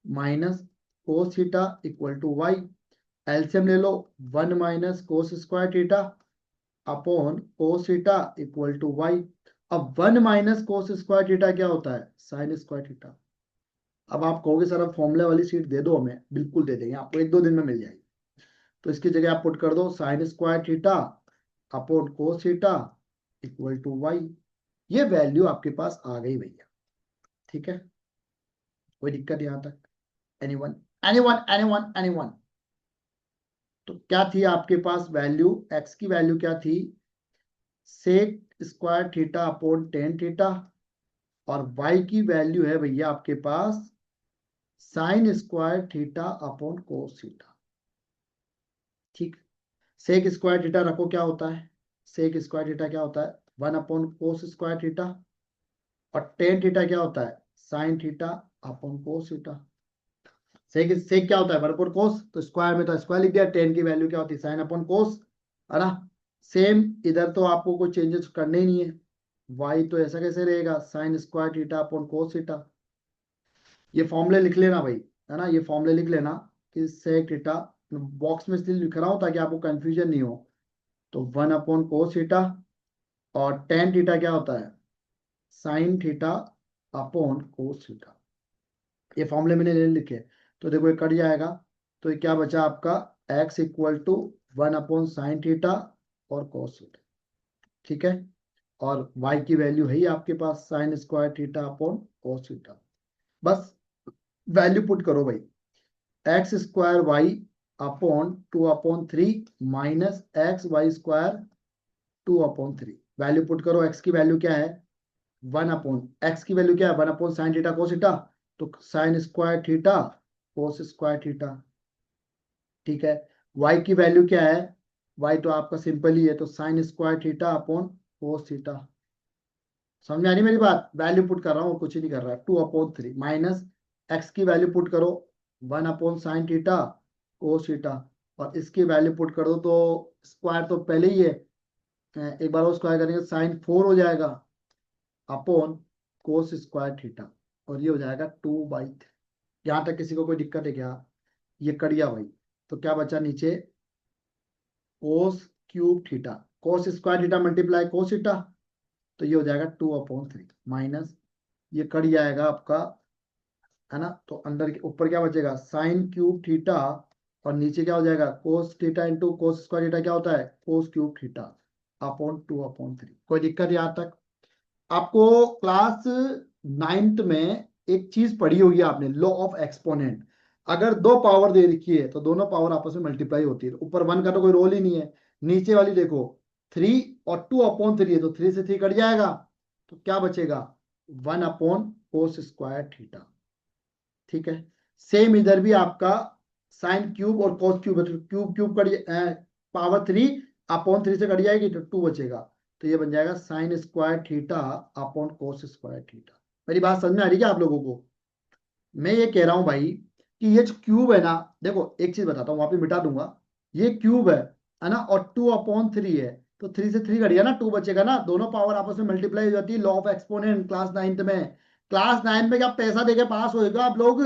minus cos theta equal to y. LCM ले लो, 1 minus cos square theta upon cos theta equal to y. अब 1 माइनस कोस स्क्वायर थीटा क्या होता है? Sine square theta. अब आप कहोगे सर अब फॉर्मूले वाली सीट दे दो हमें, बिल्कुल दे देंगे आपको, 1-2 दिन में मिल जाएगी। तो इसकी जगह आप पुट कर दो sine square theta upon cos theta equal to Y. ये वैल्यू आपके पास आ गई भैया, ठीक है। कोई दिक्कत यहां तक? Anyone, anyone, anyone, anyone? तो क्या थी आपके पास वैल्यू? एक्स की वैल्यू क्या थी? Sec square theta upon tan theta. और वाई की वैल्यू है भैया आपके पास sine square theta upon cos theta, ठीक। सेक स्क्वायर थीटा रखो, क्या होता है? सेक स्क्वायर थीटा क्या होता है? 1/कोस स्क्वायर थीटा। और टेन थीटा क्या होता है? Sine theta upon cos theta. Sec sec क्या होता है? 1/कोस, तो स्क्वायर में तो स्क्वायर लिख दिया। टेन की वैल्यू क्या होती है? साइन अपॉन कोस, है ना। सेम इधर तो आपको कोई चेंजेस करने ही नहीं है। वाई तो ऐसा कैसे रहेगा? Sign square theta upon cos theta. ये फॉर्मूले लिख लेना भाई, है ना। ये फॉर्मूले लिख लेना कि सेक थीटा, बॉक्स में इसलिए लिख रहा हूं ताकि आपको कंफ्यूजन नहीं हो। तो 1/कोस थीटा, और टेन थीटा क्या होता है? Sine theta upon cos theta. ये फॉर्मूले मैंने ले लिखे। तो देखो ये कट जाएगा। तो ये क्या बचा आपका? एक्स इक्वल टू 1/साइन थीटा और कोस थीटा, ठीक है। और y की वैल्यू है ही आपके पास sine square theta upon cos theta. बस वैल्यू पुट करो भाई, x square y upon 2/3 minus x y square 2/3। Value put करो, एक्स की वैल्यू क्या है 1 एक्स की वैल्यू क्या है 1/sin थीटा कोस थीटा, तो sine square theta cos square theta. ठीक है, y की वैल्यू क्या है, y तो आपका सिंपल ही है, तो sine square theta upon cos theta. समझ में आ रही मेरी बात, वैल्यू पुट कर रहा हूँ, कुछ ही नहीं कर रहा है। 2/3 माइनस एक्स की वैल्यू पुट करो 1/sin थीटा कोस थीटा, और इसकी वैल्यू पुट कर दो तो स्क्वायर तो पहले ही है, एक बार वो स्क्वायर करेंगे साइन 4 हो जाएगा अपॉन कोस स्क्वायर थीटा, और ये हो जाएगा 2/3। यहाँ तक किसी को कोई दिक्कत है क्या? ये कर दिया भाई, तो क्या बचा नीचे cos cube theta, cos square theta multiply कोस थीटा, तो ये हो जाएगा 2/3 माइनस ये कट जाएगा आपका, है ना, तो अंदर के ऊपर क्या बचेगा साइन क्यूब थीटा, और नीचे क्या हो जाएगा cos theta into cos square theta, क्या होता है कोस क्यूब थीटा अपॉन 2/3। कोई दिक्कत यहाँ तक? आपको क्लास 9th में एक चीज पढ़ी होगी आपने, लॉ ऑफ एक्सपोनेंट। अगर दो पावर दे रखी है तो दोनों पावर आपस में मल्टीप्लाई होती है, ऊपर 1 का तो कोई रोल ही नहीं है, नीचे वाली देखो 3 और 2/3 है, तो 3 से 3 कट जाएगा, तो क्या बचेगा 1 कोस स्क्वायर थीटा। ठीक है, सेम इधर भी आपका साइन क्यूब और cos cube, cube cube cut power 3/3 से कट जाएगी तो 2 बचेगा, तो ये बन जाएगा साइन स्क्वायर थीटा अपॉन कोस स्क्वायर थीटा। मेरी बात समझ में आ रही है आप लोगों को? मैं ये कह रहा हूं भाई कि ये जो क्यूब है ना, देखो एक चीज बताता हूँ, वहां पे मिटा दूंगा, ये क्यूब है ना, और 2/3 है, तो 3 से 3 कट गया ना, 2 बचेगा ना, दोनों पावर आपस में मल्टीप्लाई हो जाती है, law of exponent class 9th में। क्लास 9 में क्या पैसा देके पास होएगा आप लोग?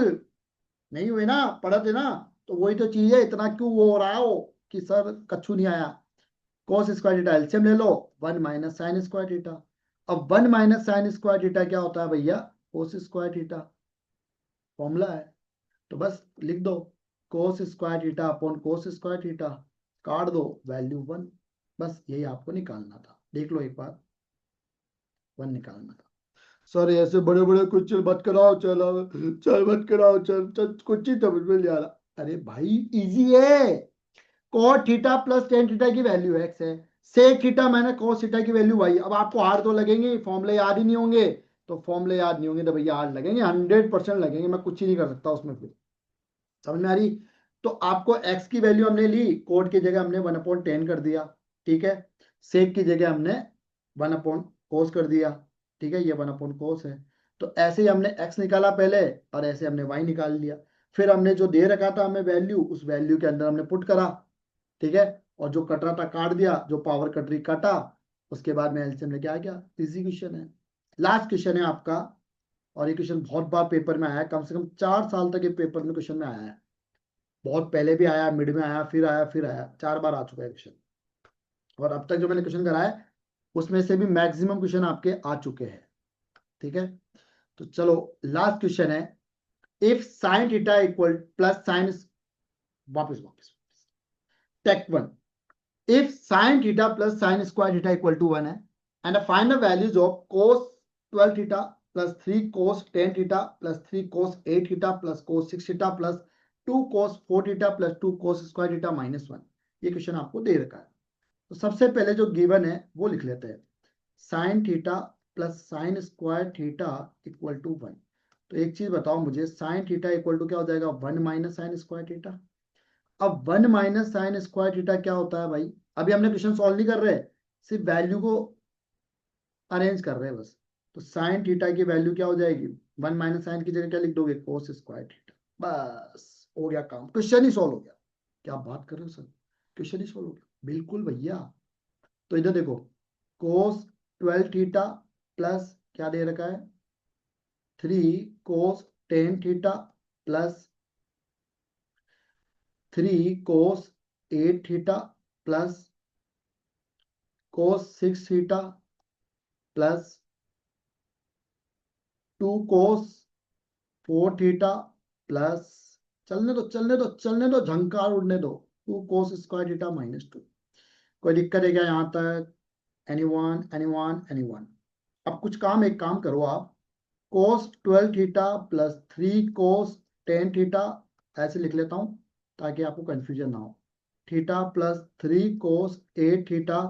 नहीं हुए ना, पढ़ते ना, तो वही तो चीज है, इतना क्यों वो हो रहा है हो कि सर कच्छू नहीं आया। कोस स्क्वायर थीटा एलसीएम ले लो, 1 - sin² थीटा। अब 1 - sin² थीटा क्या होता है भैया, कोस स्क्वायर थीटा, फॉर्मूला है, तो बस लिख दो कोस स्क्वायर थीटा अपॉन कोस स्क्वायर थीटा, काट दो वैल्यू 1। बस यही आपको निकालना था, देख लो एक बार, 1 निकालना था। सर ऐसे बड़े बड़े क्वेश्चन मत कराओ, चलो चल मत कराओ, चल चल कुछ ही समझ में नहीं आ रहा। अरे भाई इजी है, cot theta plus tan theta की वैल्यू x है, sec theta minus cos theta की वैल्यू y। अब आपको हार्ड तो लगेंगे, फॉर्मूले याद ही नहीं होंगे, तो फॉर्मूले याद नहीं होंगे तो भैया हार्ड लगेंगे, 100% लगेंगे, मैं कुछ ही नहीं कर सकता उसमें फिर। समझ में आ रही? तो आपको x की वैल्यू हमने ली, कोट की जगह हमने 1/10 कर दिया, ठीक है, सेक की जगह हमने 1/cos कर दिया, ठीक है, ये 1/cos है। तो ऐसे ही हमने x निकाला पहले, और ऐसे हमने y निकाल लिया, फिर हमने जो दे रखा था हमें वैल्यू, उस वैल्यू के अंदर हमने पुट करा, ठीक है, और जो कट रहा था काट दिया, जो पावर कट रही काटा, उसके बाद में एलसीएम लेके आ गया। इजी क्वेश्चन है, लास्ट क्वेश्चन है आपका, और ये क्वेश्चन बहुत बार पेपर में आया है, कम से कम 4 साल तक ये पेपर में क्वेश्चन में आया है, बहुत पहले भी आया, मिड में आया, फिर आया, फिर आया, 4 बार आ चुका है क्वेश्चन। और अब तक जो मैंने क्वेश्चन कराया उसमें से भी मैक्सिमम क्वेश्चन आपके आ चुके हैं, ठीक है। तो चलो लास्ट क्वेश्चन है, if sign theta equal plus sign, वापस वापस take 1, if sin theta plus sin square theta equal to 1 है, and find the values of cos 12 theta plus 3 cos 10 theta plus 3 cos 8 theta plus cos 6 theta plus 2 cos 4 theta plus 2 cos square theta minus 1। ये question आपको दे रखा है, तो सबसे पहले जो given है वो लिख लेते हैं, sine theta plus sine square theta equal to 1। तो एक चीज बताओ मुझे, साइन थीटा इक्वल टू क्या हो जाएगा 1 माइनस साइन स्क्वायर थीटा। अब 1 माइनस साइन स्क्वायर थीटा क्या होता है भाई, अभी हमने क्वेश्चन सॉल्व नहीं कर रहे, सिर्फ वैल्यू को अरेंज कर रहे हैं बस। तो साइन थीटा की वैल्यू क्या हो जाएगी, 1 माइनस साइन की जगह क्या लिख दोगे कोस स्क्वायर थीटा, बस हो गया काम, क्वेश्चन ही सॉल्व हो गया। क्या बात कर रहे हो सर, क्वेश्चन ही सॉल्व हो गया, बिल्कुल भैया। तो इधर देखो, कोस 12 थीटा प्लस क्या दे रखा है 3 कोस 10 थीटा प्लस 3 कोस 8 थीटा प्लस कोस 6 थीटा प्लस 2 कोस 4 थीटा प्लस, चलने दो चलने दो चलने दो, झंकार उड़ने दो, 2 कोस स्क्वायर थीटा माइनस 2। कोई दिक्कत है क्या यहाँ तक? एनीवन। अब कुछ काम, एक काम करो आप, cos 12 theta plus 3 cos 10 theta ऐसे लिख लेता हूं ताकि आपको कंफ्यूजन ना हो। Theta plus 3 cos 8 theta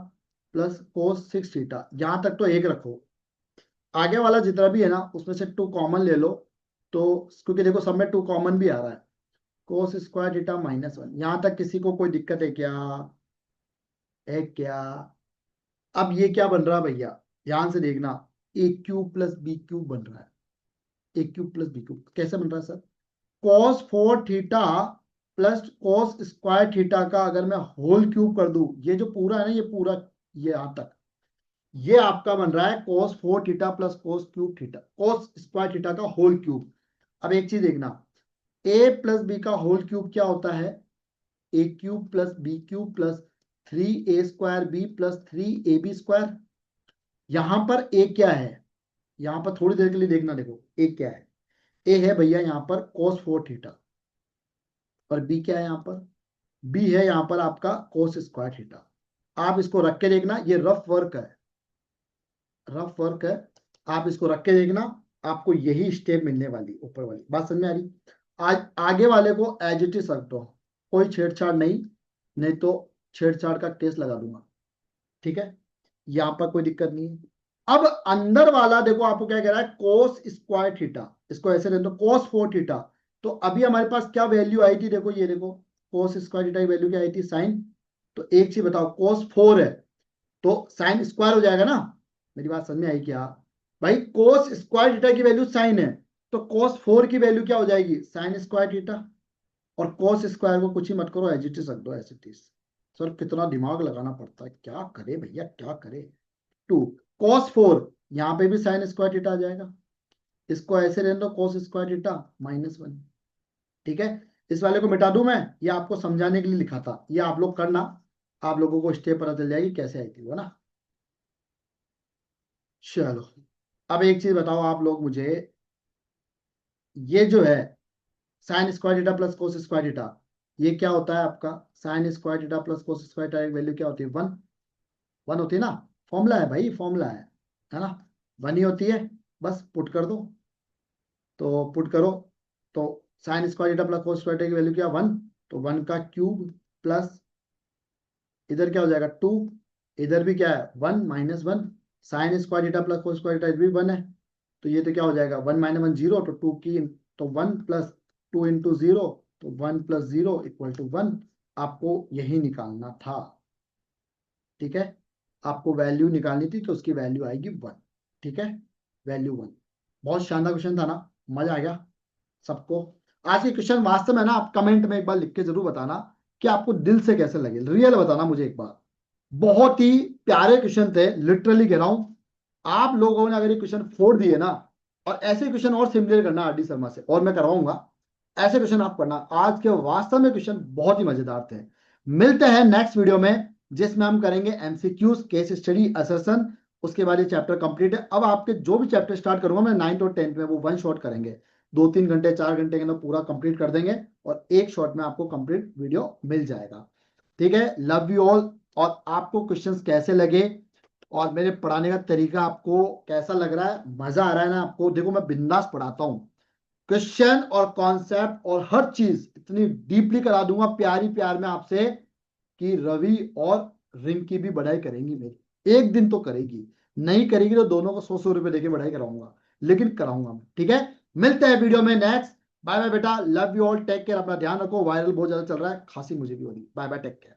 plus cos 6 theta, यहां तक तो एक रखो। आगे वाला जितना भी है ना उसमें से 2 कॉमन ले लो, तो क्योंकि देखो सब में 2 कॉमन भी आ रहा है। cos स्क्वायर थीटा -1, यहां तक किसी को कोई दिक्कत है क्या? है क्या? अब ये क्या बन रहा है भैया, ध्यान से देखना, ए क्यूब प्लस बी क्यूब बन रहा है। A cube plus b cube कैसे बन रहा है sir? cos 4 theta plus cos square theta का अगर मैं होल क्यूब कर दूं, ये जो पूरा है ना, ये पूरा, ये यहां तक, ये आपका बन रहा है cos 4 theta plus cos cube theta, cos square theta का होल क्यूब। अब एक चीज देखना, a प्लस बी का होल क्यूब क्या होता है? A cube plus b cube plus 3a² b plus 3ab²। यहां पर a क्या है? यहां पर थोड़ी देर के लिए देखना, देखो a क्या है। a है भैया यहां पर cos 4 थीटा, और b क्या है यहां पर? b है यहां पर आपका cos स्क्वायर थीटा। आप इसको रख के देखना, ये रफ वर्क है, रफ वर्क है, आप इसको रख के देखना, आपको यही स्टेप मिलने वाली, ऊपर वाली बात समझ में आ रही? आज आगे वाले को एज इट इज रख दो, कोई छेड़छाड़ नहीं, नहीं तो छेड़छाड़ का केस लगा दूंगा। ठीक है, यहां पर कोई दिक्कत नहीं है। अब अंदर वाला देखो आपको क्या कह रहा है, कोस स्क्वायर थीटा, इसको ऐसे रहने दो, कोस 4 थीटा। तो अभी हमारे पास क्या वैल्यू आई थी, देखो ये देखो, कोस स्क्वायर थीटा की वैल्यू क्या आई थी, साइन। तो एक चीज बताओ, कोस 4 है तो साइन स्क्वायर हो जाएगा ना? मेरी बात समझ में आई क्या भाई? कोस स्क्वायर थीटा की वैल्यू साइन है, तो कोस 4 की वैल्यू क्या हो जाएगी, साइन स्क्वायर थीटा। और कोस स्क्वायर को कुछ ही मत करो, एज इट इज रख दो, एज इट इज। सर कितना दिमाग लगाना पड़ता है, क्या करे भैया, क्या करे। 2 cos 4, यहां पे भी साइन स्क्वायर थीटा आ जाएगा, इसको ऐसे रहने दो, cos स्क्वायर थीटा -1। ठीक है, इस वाले को मिटा दूं मैं, ये आपको समझाने के लिए लिखा था, ये आप लोग करना, आप लोगों को स्टेप पता चल जाएगी कैसे आई थी वो ना। चलो, अब एक चीज बताओ आप लोग मुझे, ये जो है sine square theta plus cos square theta, ये क्या होता है आपका? Sine square theta plus cos square theta की वैल्यू क्या होती है, 1। 1 होती है ना, फॉर्मूला है भाई, फॉर्मूला है ना, 1 ही होती है। बस पुट कर दो, तो पुट करो, तो sine square theta plus cos square theta की वैल्यू क्या, 1। तो 1 का क्यूब प्लस, इधर क्या हो जाएगा 2, इधर भी क्या है 1 -1, sign square theta plus cos square theta इधर भी 1 है, तो ये तो क्या हो जाएगा 1 - 1 0, तो 2 की, तो 1 प्लस 2 इंटू 0, तो 1 प्लस 0 इक्वल टू 1। आपको यही निकालना था। ठीक है, आपको वैल्यू निकालनी थी, तो उसकी वैल्यू आएगी 1। ठीक है, वैल्यू 1। बहुत शानदार क्वेश्चन था ना, मजा आ गया सबको? आज के क्वेश्चन वास्तव में ना, आप कमेंट में एक बार लिख के जरूर बताना कि आपको दिल से कैसे लगे, रियल बताना मुझे एक बार। बहुत ही प्यारे क्वेश्चन थे, लिटरली कह रहा हूं। आप लोगों ने अगर ये क्वेश्चन फोड़ दिए ना, और ऐसे क्वेश्चन और सिमिलर करना आर डी शर्मा से, और मैं करवाऊंगा ऐसे क्वेश्चन आप करना। आज के वास्तव में क्वेश्चन बहुत ही मजेदार थे। मिलते हैं नेक्स्ट वीडियो में, जिसमें हम करेंगे एमसीक्यूज, केस स्टडी, असर्शन। उसके बाद ये चैप्टर कंप्लीट है। अब आपके जो भी चैप्टर स्टार्ट करूंगा मैं 9th और 10th में, वो 1 शॉट करेंगे, 2-3 घंटे 4 घंटे के अंदर पूरा कंप्लीट कर देंगे, और एक शॉट में आपको कंप्लीट वीडियो मिल जाएगा। ठीक है, लव यू ऑल। और आपको क्वेश्चंस कैसे लगे, और मेरे पढ़ाने का तरीका आपको कैसा लग रहा है, मजा आ रहा है ना आपको? देखो मैं बिंदास पढ़ाता हूँ, क्वेश्चन और कॉन्सेप्ट और हर चीज इतनी डीपली करा दूंगा प्यारी प्यार में आपसे, कि रवि और रिंकी भी बढ़ाई करेंगी मेरी, एक दिन तो करेगी, नहीं करेगी तो दोनों को 100-100 रुपए देके बढ़ाई कराऊंगा, लेकिन कराऊंगा मैं। ठीक है, मिलते हैं वीडियो में नेक्स्ट। बाय बाय बेटा, love you all, take care, अपना ध्यान रखो। वायरल बहुत ज्यादा चल रहा है, खांसी मुझे भी हो रही। Bye bye, take care.